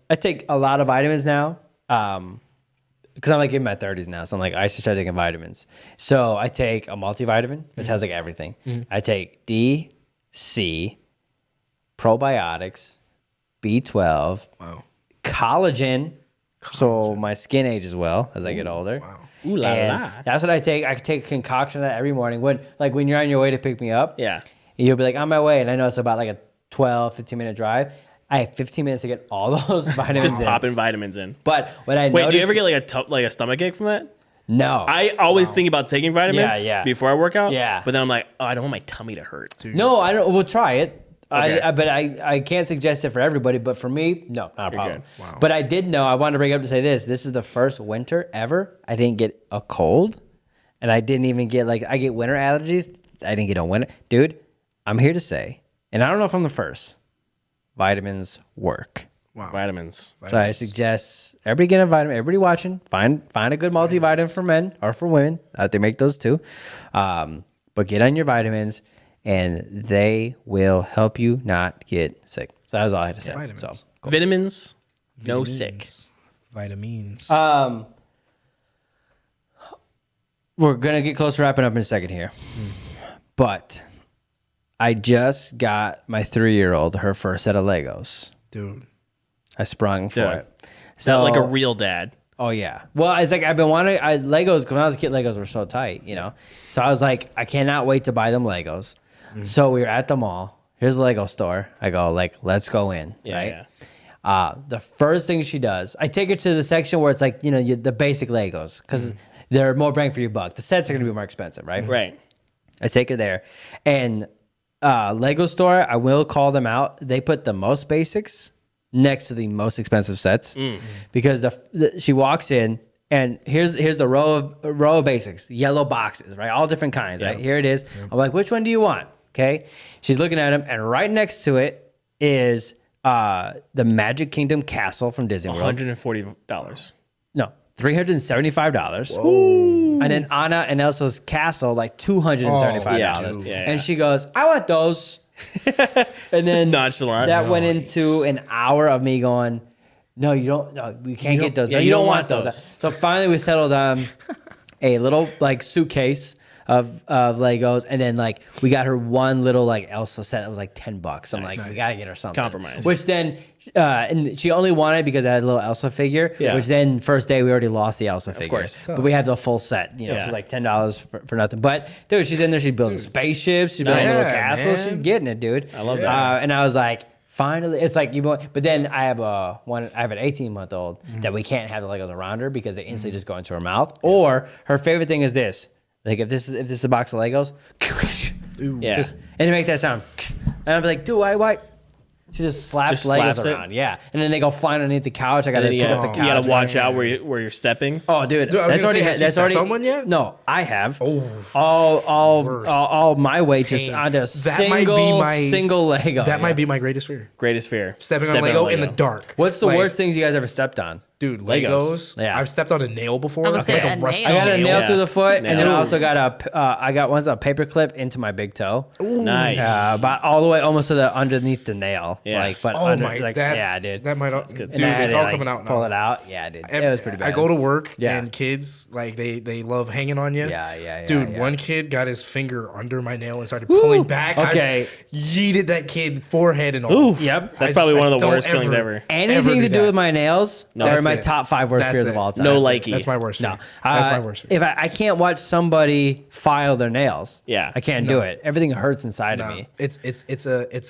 I take a lot of vitamins now, because I'm like in my 30s now, so I'm like I should start taking vitamins. So I take a multivitamin, which has like everything. I take D, C, probiotics, B12, Wow. collagen, so my skin ages well as I get older. Wow. Ooh la And la. that's what I take. I take a concoction of that every morning. When you're on your way to pick me up, Yeah. you'll be like on my way, and I know it's about like a 12, 15-minute drive. I have 15 minutes to get all those vitamins Just in. popping vitamins in. But what I Wait, noticed, do you ever get like a stomach ache from that? no, I always think about taking vitamins Yeah, yeah. before I work out. Yeah. But then I'm like, oh, I don't want my tummy to hurt. no, I don't. We'll try it. Okay. But I can't suggest it for everybody. But for me, no, not a problem. good. Wow. But I did know. I wanted to bring up to say this. This is the first winter ever I didn't get a cold, and I didn't even get I get winter allergies. I didn't get a winter, dude. I'm here to say, and I don't know if I'm the first. Vitamins work. Wow. Vitamins. So I suggest everybody get a vitamin. Everybody watching, find a good multivitamin for men or for women. They make those too. But get on your vitamins, and they will help you not get sick. So that was all I had to say. Vitamins. So Vitamins. No sick. Vitamins. we're gonna get close to wrapping up in a second here, but I just got my 3-year-old her first set of Legos. Dude. I sprung for Dude. it. So like a real dad. Oh yeah. Well, it's like I've been wanting Legos. When I was a kid, Legos were so tight, you know. So I was like, I cannot wait to buy them Legos. So we were at the mall. Here's the Lego store. I go let's go in. Yeah, right. yeah. The first thing she does, I take her to the section where it's like the basic Legos because they're more bang for your buck. The sets are gonna be more expensive, right? Right. I take her there, and Lego store. I will call them out. They put the most basics next to the most expensive sets because she walks in and here's the row of basics, yellow boxes, right? All different kinds, right? Here it is. I'm like, which one do you want? Okay. She's looking at them, and right next to it is the Magic Kingdom Castle from Disney World. $140. No, $375. And then Anna and Elsa's castle, like $275. Oh, yeah, dude. Yeah, And yeah. she goes, I want those. And then nonchalant. that went into an hour of me going, no, you don't. No, we can't get those. yeah, No, you you don't don't want want those. those. So finally, we settled on a little suitcase of Legos, and then we got her one little Elsa set that was like $10. I'm like, we gotta get her something. Compromise. Which then, and she only wanted it because I had a little Elsa figure. Yeah. Which then first day we already lost the Elsa figure. course. But we have the full set. Yeah. So like $10 for nothing. But dude, she's in there. She's building spaceships. She's building Nice. little Yeah, castles. man. She's getting it, dude. I love that. And I was like, finally, it's like but then I have an 18-month-old that we can't have the Legos around her because they instantly just go into her mouth. Or her favorite thing is this. Like if this is a box of Legos, Yeah. and they make that sound, and I'll be like, dude, why? She just slaps Just Legos slaps it? yeah, and then they go flying underneath the couch. I got to And pick then up the you couch. gotta watch out where you're stepping. Oh, dude, Dude, I was that's gonna already say, has she that's stepped already on one yet? No, I have. Oh, worst. all my weight just Pain. onto a That might be single Lego. that might be my greatest fear. Greatest fear. Stepping on Lego in the dark. What's the Like, worst things you guys ever stepped on? Dude, Legos. Legos. Yeah. I've stepped on a nail before. I would I feel say like a a rusty nail. I got a nail Yeah. through the foot, and then I Nail. also got I got once a paper clip into my big toe. Nice. About all the way almost to the underneath the nail. Yeah. But Oh under, my, yeah, dude. That might not. good. Dude, And I had it's to, all coming out now. Pull it out. Yeah, dude. It was pretty bad. I go to work Yeah. and kids they love hanging on you. Yeah, Dude, yeah. one kid got his finger under my nail and started pulling back. Okay. I yeeted that kid forehead and all. Yep. That's probably one of the don't worst feelings ever. Anything do to do that. with my nails or That's my my it. top 5 worst That's fears it. of all time. No That's it. likey. That's my worst fear. No, That's my worst fear. If I can't watch somebody file their nails, Yeah. I can't do it. Everything hurts inside of me. It's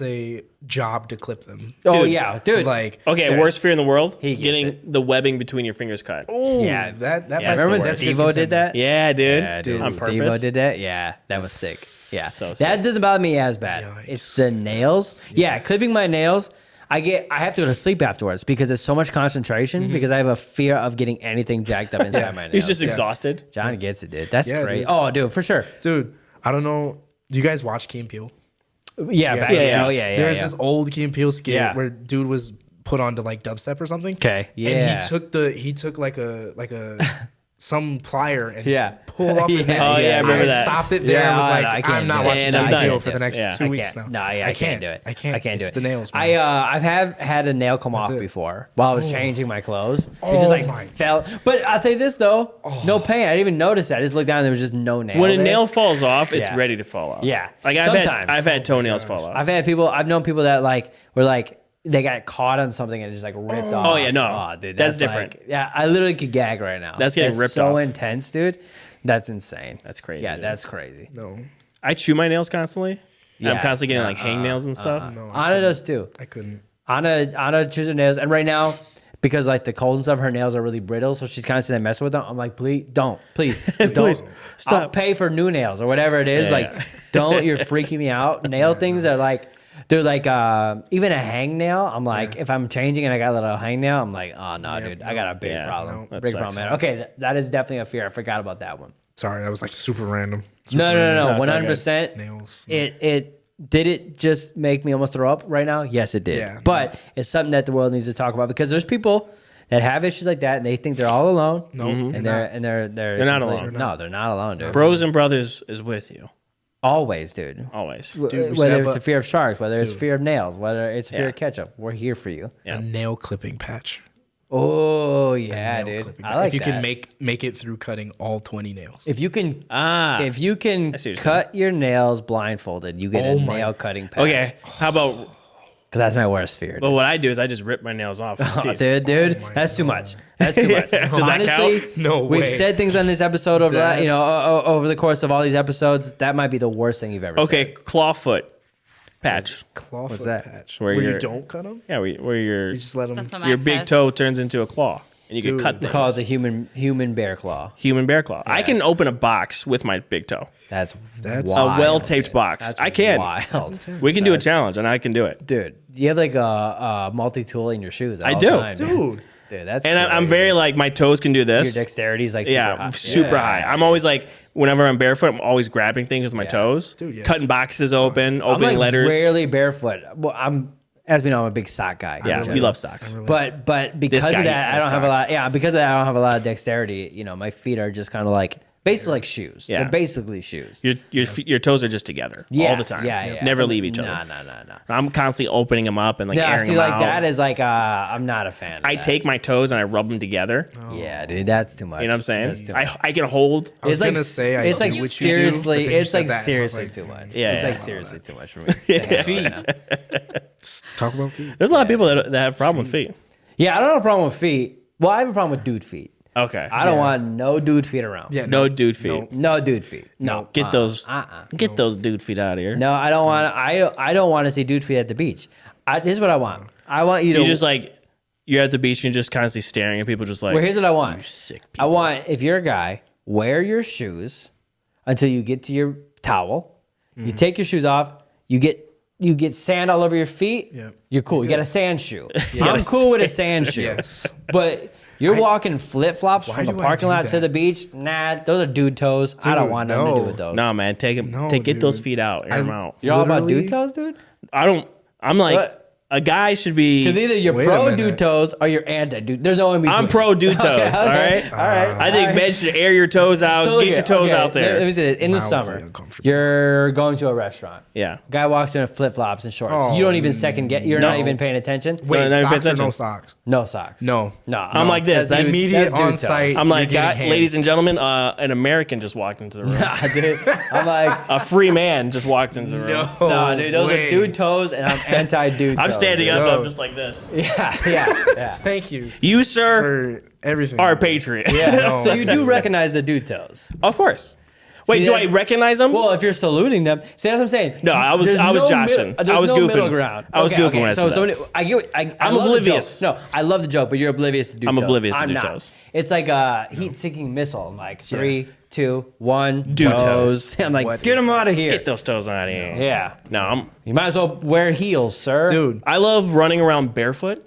a job to clip them. Oh Dude, yeah, dude. Like, Okay, Dude. worst fear in the world? He gets Getting it. the webbing between your fingers cut. oh, Yeah. that Yeah, might remember when that's Steve-O did contender. that? Yeah, dude. Yeah, dude. On Steve-O purpose. did that. Yeah, that was sick. Yeah, So that sick. doesn't bother me as bad. Yikes. It's the nails. Yeah, clipping my nails. I have to go to sleep afterwards because it's so much concentration. Because I have a fear of getting anything jacked up inside my nails. He's just exhausted. John gets it, dude. That's Yeah, great. dude. Oh, dude, for sure. Dude, I don't know. Do you guys watch Key and Peele? Yeah, back yeah. Oh, yeah. There's yeah. this old Key and Peele skit Yeah. where dude was put onto like dubstep or something. Okay, yeah. And he took like a some plier and Yeah. pulled off his Yeah. nail. Oh, yeah, I remember that. Stopped it there and was I like, know, I can't I'm not do it. watching And I'm Key and done. Peele for the next Yeah. 2 weeks now. No, I can't do it. I can't. I can't do It's it. the nails, man. I have had a nail come off it. before while I was changing my clothes. It Oh just like my- fell. But I'll tell you this though, no pain. I didn't even notice that. I just looked down and there was just no nail. When a there. nail falls off, it's Yeah. ready to fall off. Yeah. Like Sometimes. I've had toenails fall off. I've known people that like were like they got caught on something and it just like ripped off. Oh, yeah, no. Oh, dude, That's like- different. yeah, I literally could gag right now. That's getting ripped so off. intense, dude. That's insane. That's crazy, Yeah, dude. that's crazy. No, I chew my nails constantly. And I'm Yeah. constantly getting like hangnails and stuff. no. Anna does too. I couldn't. Anna chews her nails, and right now, because like the cold and stuff, her nails are really brittle, so she's constantly messing with them. I'm like, please don't. Please, stop. I'll pay for new nails or whatever it is. Yeah, like, yeah. don't. You're freaking me out. Nail things are like, dude, like even a hangnail. I'm like, if I'm changing and I got a little hangnail, I'm like, oh no, dude, I got a big Yeah, problem. no, that Big sucks. problem, man. Okay, that is definitely a fear. I forgot about that one. Sorry, that was like super random. No, No, it's all 100%. Nails. It did it just make me almost throw up right now? Yes, it did. Yeah. But it's something that the world needs to talk about because there's people that have issues like that and they think they're all alone. No, and they're not complete- alone. No, they're not alone, dude. Bros and brothers is with you Always, dude. always. Dude, we should Whether have it's a- a fear of sharks, whether it's Dude. fear of nails, whether it's fear Yeah. of ketchup, we're here for you. Yeah. a nail clipping patch. Oh yeah, Nail dude. clipping I patch. like if you that. can make it through cutting all 20 nails. if you can if you can I see what you're cut your nails blindfolded, you get Oh a my- nail cutting patch. Okay, how about? Because that's my worst fear. Well, what I do is I just rip my nails off. with Oh, teeth. dude, my that's too much. That's too much. that Honestly, count? No we've way. said things on this episode over that, over the course of all these episodes. That might be the worst thing you've ever Okay, said. clawfoot patch. Clawfoot that? patch. Where Where you you're- don't cut them? Yeah, where your You just let them. That's what your Max big says. toe turns into a claw, and you can Dude. cut We things. call it the human bear claw. Human bear claw. I can open a box with my big toe. That's That's wild. A well-taped box. That's I can. wild. We can do a challenge, and I can do it. Dude, you have like a multi-tool in your shoes. At I all do. time, Dude. Dude, that's And I'm crazy. very like my toes can do Your this. dexterity is like super Yeah, high. super high. I'm always like, whenever I'm barefoot, I'm always grabbing things with my toes, Dude, yeah. cutting boxes open, I'm opening like letters. rarely barefoot. Well, as we know, I'm a big sock guy. Yeah, in we love general. socks. But because guy of that, I has don't have a lot. socks. Yeah, because of that, I don't have a lot of dexterity. You know, my feet are just kind of like basically like shoes. Yeah. They're basically shoes. Your toes are just together all the time. Yeah, yeah. Never leave each other. No. I'm constantly opening them up and like Yeah, airing see, them like out. that is like I'm not a fan. Of I that. take my toes and I rub them together. Yeah, dude, that's too much. You know what I'm That's saying? too much. I can hold. I was It's like gonna say I it's do like what you do, seriously, but then you it's said like that, and I was seriously like, too much. Yeah, it's yeah. like seriously too much for me. Feet. Talk about feet. There's a lot of people that have problem with feet. Yeah, I don't have a problem with feet. Well, I have a problem with dude feet. Okay. I don't want no dude feet around. Yeah, no dude feet. No dude feet. No. Get those. Uh-uh. Get those dude feet out of here. No, I don't want. I don't want to see dude feet at the beach. This is what I want. I want you to. You just like you're at the beach and you're just constantly staring at people, just like. Well, here's what I want. You sick I people. want if you're a guy, wear your shoes until you get to your towel. You take your shoes off. You get sand all over your feet. Yeah. You're cool. You got a sand shoe. got I'm a cool with a sand sand shoe. Yes. But you're walking flip flops Why from the do I parking do lot to that? the beach. Nah, those are dude toes. I don't Dude, want nothing to do no. with those. No, man, take them. No, get those dude. feet out. Air them out. You're all about Literally- dude toes, dude? I don't. I'm like What? a guy should be. Because either you're Wait a pro minute. dude toes or you're anti dude. There's no in between. I'm pro dude toes. Okay, All right. All right. I think men should air your toes out. So look get your here, toes okay, out there. Let me say this. In the Mildly summer, uncomfortable. you're going to a restaurant. Yeah. Guy walks in with flip flops and shorts. Oh, you don't even second get. You're not no. even paying attention. Wait, No, no, pay socks or no attention. socks? No socks. No. No. I'm like this. That's That dude- immediate that's dude on-site- toes. I'm like, You're getting ladies and gentlemen, an American just walked into the room. Nah, dude. I'm like, A free man just walked into the room. no, dude. Those way. are dude toes, and I'm anti dude. I'm toes. standing up, yo. I'm just like this. Yeah. Thank you You, sir, for everything. are a patriot. Yeah. So you do recognize the dude toes. Of course. Wait, See do that- I recognize them? Well, if you're saluting them, see that's what I'm saying. No, I was joshing. There's I was no goofing. middle ground. I was goofing when I so said that. I get. I I'm love the oblivious. joke. No, I love the joke, but you're oblivious to dude I'm toes. oblivious to I'm dude not. toes. It's like a heat-seeking missile. I'm like 3, 2, 1, Dude toes. I'm like, What get is them out of here. Get those toes out of here. Yeah. No, You might as well wear heels, sir. Dude, I love running around barefoot.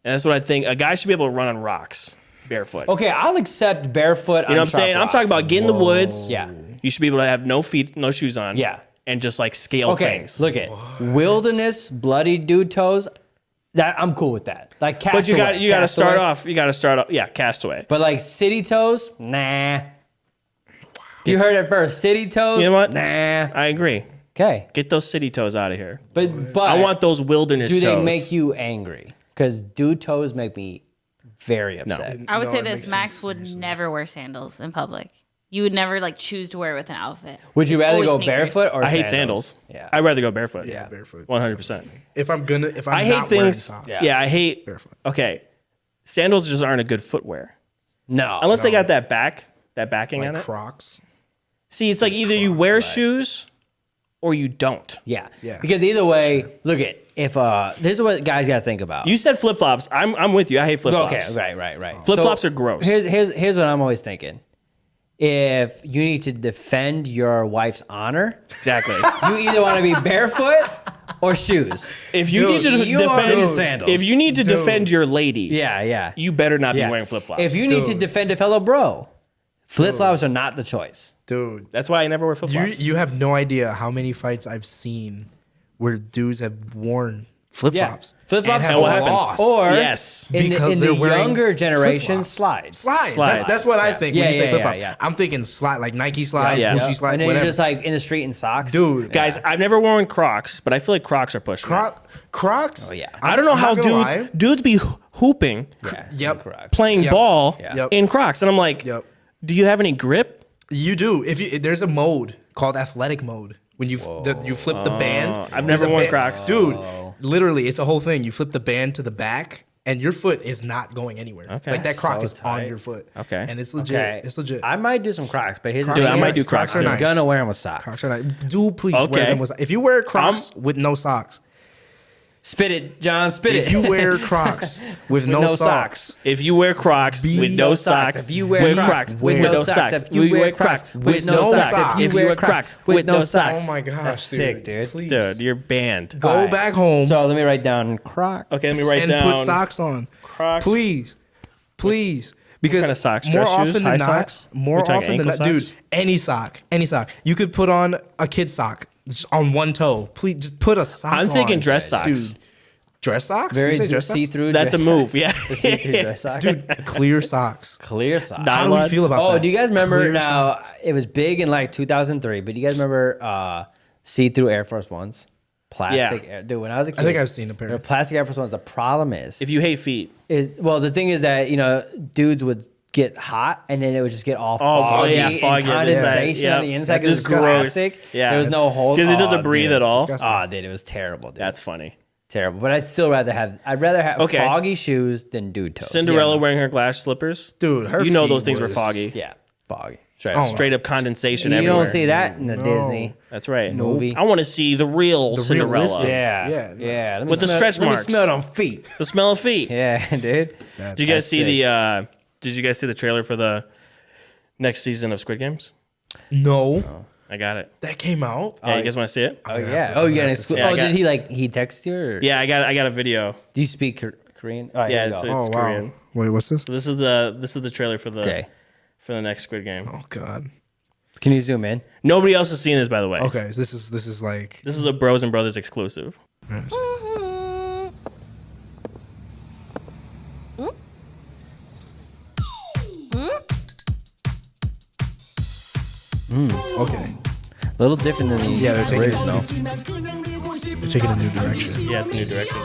And that's what I think. A guy should be able to run on rocks barefoot. Okay, I'll accept barefoot. You know what I'm saying? I'm talking about get in the woods. Yeah. You should be able to have no feet, no shoes on. Yeah. And just like scale Okay, things. look at wilderness, bloody dude toes. That I'm cool with that. Like Castaway. But you got to start Castaway. off. You got to start off. Yeah, Castaway. But like city toes, nah. You heard it first. City toes, You know what? Nah. I agree. Okay, Get those city toes out of here. but I want those wilderness Do toes. they make you angry? Because dude toes make me very upset. I would No, say it this: makes Max sense, would seriously. never wear sandals in public. You would never like choose to wear with an outfit. Would you It's rather always go sneakers. barefoot or I hate sandals. Yeah. I'd rather go barefoot. yeah, barefoot. 100%. If I'm I hate not wearing things. socks, Yeah. I hate. barefoot. Okay. Sandals just aren't a good footwear. No. Unless they got that backing Like on it. Crocs. See, it's like either you wear shoes or you don't. yeah. Yeah. Because either way, look at if this is what guys got to think about. You said flip flops. I'm with you. I hate flip flops. Okay, right. Flip flops are gross. Here's what I'm always thinking. If you need to defend your wife's honor, Exactly. you either want to be barefoot or shoes. If you need to you are defend in sandals. if you need to Dude. defend your lady, Yeah. you better not Yeah. be wearing flip flops. If you need to Dude. defend a fellow bro, flip flops are not the choice. Dude, That's why I never wear flip flops. you have no idea how many fights I've seen where dudes have worn flip flops. Flip flops And what happens? lost. Or Yes. in Because the they're wearing younger generation, flip-flops. slides. Slides. That's what I think when Yeah, you say yeah, flip flops. yeah. I'm thinking slide, like Nike slides, Yeah. Gucci slides, And then whatever. you're just like in the street in socks. Dude, Guys, I've never worn Crocs, but I feel like Crocs are pushing. it. Crocs. Oh, yeah. I don't know I'm how not gonna lie. dudes be hooping, Yeah, Yep. correct. playing Yep. ball Yep. in Crocs, and I'm like, Yep. do you have any grip? You do. There's a mode called athletic mode when you you flip the band. I've There's never a worn band- Crocs. dude. Literally, it's a whole thing. You flip the band to the back, and your foot is not going anywhere. Okay. Like that Croc So is on tight. your foot. Okay. and it's legit. Okay. It's legit. I might do some Crocs, but here's the Crocs thing. Dude, I might do is, Crocs are too. I'm nice. gonna wear them with socks. Crocs are nice. Do please Okay. wear them with. If you wear Crocs with no socks, Spit it, John. Spit if it. you wear Crocs with no socks, If you wear Crocs with no socks, If you wear Crocs with no socks, if you wear Crocs with no socks, if you wear Crocs with no socks, oh my gosh, That's dude, sick, dude. Please, dude, you're banned. go Alright. back home So let me write down Croc. Okay, let me write and down. put socks on. Crocs. Please. Because kind of socks? more Dress shoes? often High than not, socks? more We talking often than ankle not, dude, socks? any sock. You could put on a kid sock just on one toe. Please, just put a sock. I'm thinking on. dress socks. dude. Dress socks? Very You say dress socks? see-through. That's a dress- move. Yeah. See-through dress socks. Dude, clear socks. Clear socks. How do we Nylon? feel about Oh, that? do you guys remember Clear now? socks. It was big in like 2003, but do you guys remember see-through Air Force Ones? Plastic. Yeah. Dude, when I was a kid, I think I've seen a pair. you know, plastic Air Force Ones. The problem is, If you hate feet, well, the thing is that dudes would get hot and then it would just get all Oh, foggy, yeah, and foggy on the inside. condensation on the Yep. inside That's because it's disgusting. plastic. Yeah. There was no hole. because it doesn't Oh, breathe dude. at all. Disgusting. Oh, dude, it was terrible, dude. That's funny. terrible. But I'd still rather have. I'd rather have Okay. foggy shoes than dude toes. Cinderella wearing her glass slippers. Dude, her you know feet those things were was- foggy. Yeah, foggy. Straight Oh, up. Straight up condensation You everywhere. don't see that in the Disney That's right. movie. I want to see the real Cinderella. realistic- Yeah, Yeah. yeah. Let me With the smell- stretch let me marks. smell it on feet. The smell of feet. Yeah, dude. Did you guys That's see sick. the? Did you guys see the trailer for the next season of Squid Games? No, I got it. that came out. Yeah, you guys want to see it? Oh yeah. Oh, you got an exclusive. Yeah, I Oh, got- did he text you? Or? Yeah, I got a video. Do you speak Korean? All right, Yeah, here we it's- go. Oh Korean. wow. Wait, what's this? So this is the trailer for the next Squid Game. Oh god. Can you zoom in? Nobody else has seen this, by the way. Okay, so this is like. This is a Bros and Brothers exclusive. Okay. A little different than the Yeah, they're taking original. They're taking a new direction. Yeah, it's a new direction.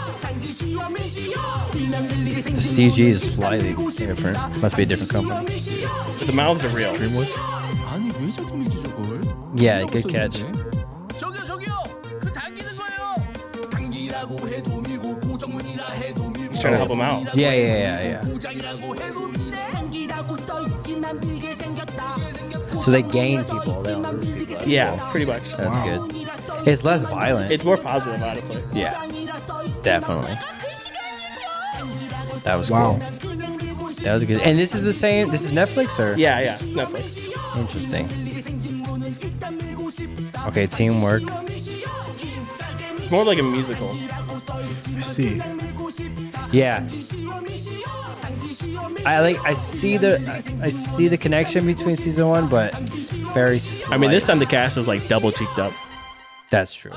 The CG is slightly different. Must be a different company. But the mouths are real. 아니 왜 작품이지 저걸? Yeah, good catch. 저기요 그 당기는 거예요. 당기라고 해도 밀고 trying to help him out. Yeah. So they gain people. They don't lose people. That's Yeah, cool. pretty much. That's good. It's less violent. It's more positive, honestly. Yeah, definitely. That was Wow. cool. That was good. And this is the same. This is Netflix or? Yeah, Netflix. Interesting. Okay, teamwork. It's more like a musical. I see. Yeah. I see the connection between season 1, but very slight. I mean, this time the cast is like double cheeked up. That's true.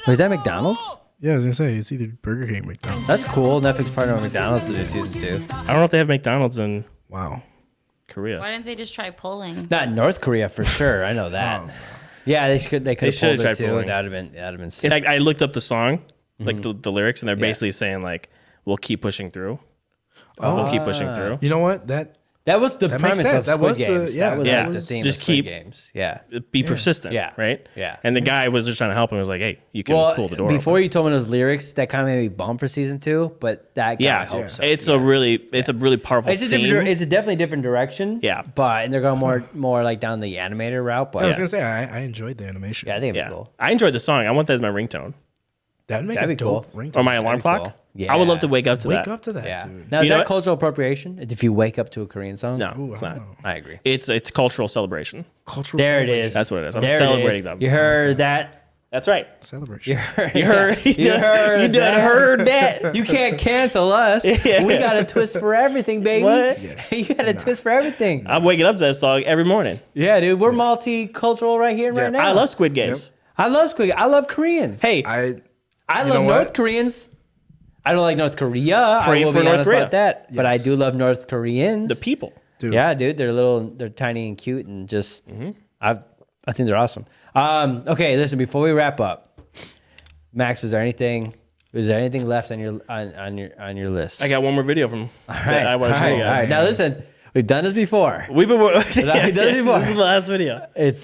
Wait, is that McDonald's? Yeah, I was gonna say it's either Burger King or McDonald's. That's cool. Netflix partnered with McDonald's to do season 2. I don't know if they have McDonald's in Wow. Korea. Why didn't they just try polling? Not in North Korea for sure. I know that. Yeah, they could have should've pulled it tried too. polling. That'd have been sick. And I looked up the song, like the lyrics, and they're basically saying like, "We'll keep pushing through. We'll keep pushing through. You know what? That was the That makes premise of sense. That Squid was the- Games. yeah, that was yeah. like the theme Just of Squid keep- Games. Yeah. Be persistent. Yeah. Right. Yeah. And the guy was just trying to help him. He was like, "Hey, you can pull the door before open." you told me those lyrics, that kind of made me bummed for season 2, but that got Yeah, my hopes up. it's a really powerful It's a theme. different. It's a definitely different direction. Yeah. but and they're going more like down the animator route. But I was gonna say I enjoyed the animation. yeah, I think it'd Yeah, be cool. I enjoyed the song. I want that as my ringtone That'd make That'd a be cool. dope ringtone. or my alarm That'd be clock. cool. Yeah. I would love to wake up to Wake that. up to that, Yeah. dude. Now is You know that what? cultural appropriation? If you wake up to a Korean song? No, Ooh, it's I not. don't know. I agree. It's cultural celebration. Cultural There it celebration. is. That's what it is. I'm There it celebrating is. them. You heard that? That's right. Celebration. You heard. You heard. You You heard. done heard that. You can't cancel us. Yeah. We got a twist for everything, baby. What? You got a twist for everything. I'm waking up to that song every morning. Yeah, dude. We're multicultural right here and right now. I love Squid Games. I love Squid Games. I love Koreans. Hey, I You love know North what? Koreans. I don't like North Korea. Pray I will for be North honest Korea. about that. But I Yes. do love North Koreans. the people. Dude. Yeah, dude. They're tiny and cute and just. I think they're awesome. Okay, listen. Before we wrap up, Max, was there anything left on your list? I got one more video from that I want to show you all right. guys. Now listen, we've done this before. We've been done it before. This is the last video. It's.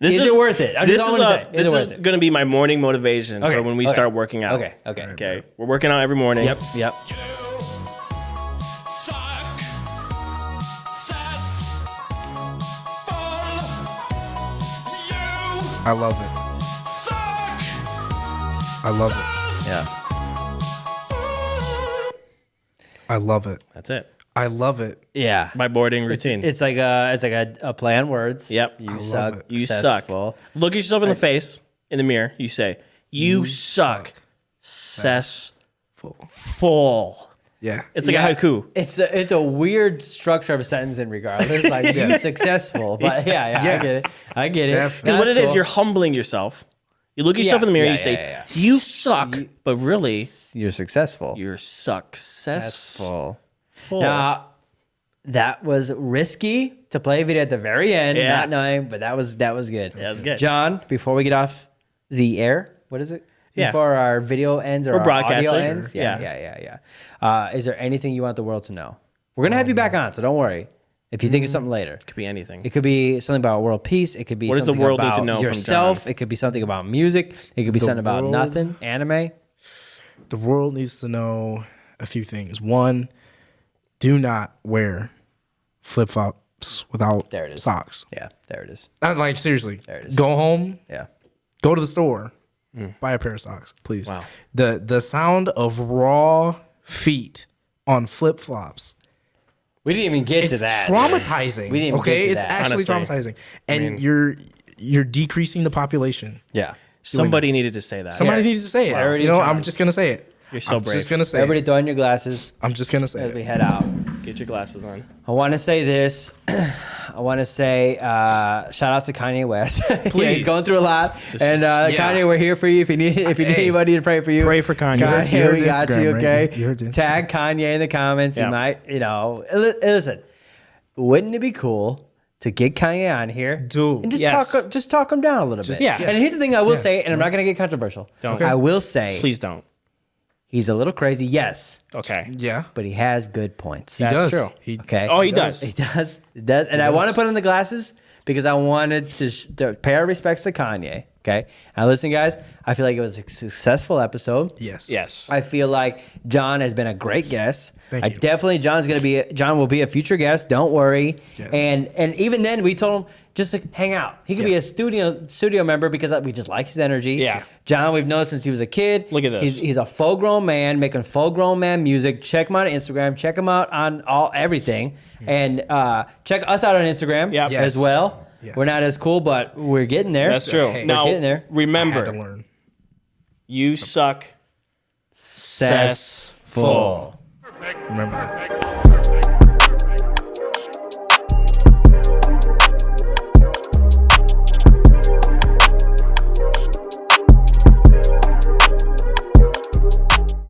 This Is it worth it? This all is, I wanna say. Is this it worth is it? going to be my morning motivation Okay, for when we okay. start working out. Okay. Okay. We're working out every morning. Yep. I love it. I love it. Yeah. I love it. That's it. I love it. Yeah. My boarding routine. It's like a play on words. Yep. You I suck. it. You suck. Successful. Look at yourself in the face in the mirror. You say, "You suck." Full. Yeah. It's like a haiku. It's a weird structure of a sentence in regardless. Like you successful, but yeah, I get it. Definitely. Because what it is, you're humbling yourself. You look at yourself in the mirror. Yeah, You say, yeah. "You suck," but really, You're successful. you're successful. Now, that was risky to play a video at the very end, Yeah. not knowing, but that was good. that was good. John, before we get off the air, what is it? Yeah. Before our video ends or We're our audio broadcasting. ends? Yeah. Yeah. Is there anything you want the world to know? We're going to have you back on, so don't worry. If you think of something later. Could be anything. It could be something about world peace. It could be What does the something world need about to know from yourself. John? It could be something about music. It could be something about world- nothing. Anime. The world needs to know a few things. One, do not wear flip flops without There it is. socks. Yeah, there it is. Not like seriously. There it is. Go home, Yeah. go to the store, buy a pair of socks, please. Wow. The sound of raw feet on flip flops. We didn't even get It's to that. traumatizing. We didn't even okay, get to it's that. actually Honestly. traumatizing, and you're decreasing the population. Yeah. Somebody needed to say that. Somebody needed to say it. Already You know, tried. I'm just gonna say it. You're so I'm brave. just gonna say Everybody it. throw on your glasses I'm just gonna say as we it. head out. Get your glasses on. I want to say this. I want to say shout out to Kanye West. Yeah, he's Please. going through a lot. And yeah. Kanye, we're here for you. If you need Hey. anybody to pray for you, Pray for Kanye. Kanye, You heard we got Instagram, you. right? Okay. You heard the Instagram. Tag Kanye in the comments. Yeah. You might, listen. Wouldn't it be cool to get Kanye on here, Dude. and Yes. just talk him down a little bit? yeah. And here's the thing I will say, and I'm not going to get controversial. Don't. Okay. I will say, Please don't. he's a little crazy, yes, Okay. Yeah, but he has good points. he That's does. true. Okay. Oh, he does. He does. He does. And I want to put on the glasses because I wanted to pay our respects to Kanye. Okay. Now listen, guys. I feel like it was a successful episode. Yes. Yes. I feel like John has been a great guest. Thank you. Definitely John will be a future guest. Don't worry. Yes. And even then we told him just to hang out. He could be a studio member because we just like his energy. Yeah. John, we've known since he was a kid. Look at this. He's a full grown man making full grown man music. Check him out on Instagram. Check him out on everything. And check us out on Instagram Yep. as well. Yes. We're not as cool, but we're getting there. That's true. Hey. Now, We're getting there. I had to remember, learn. you suck Successful. Remember that.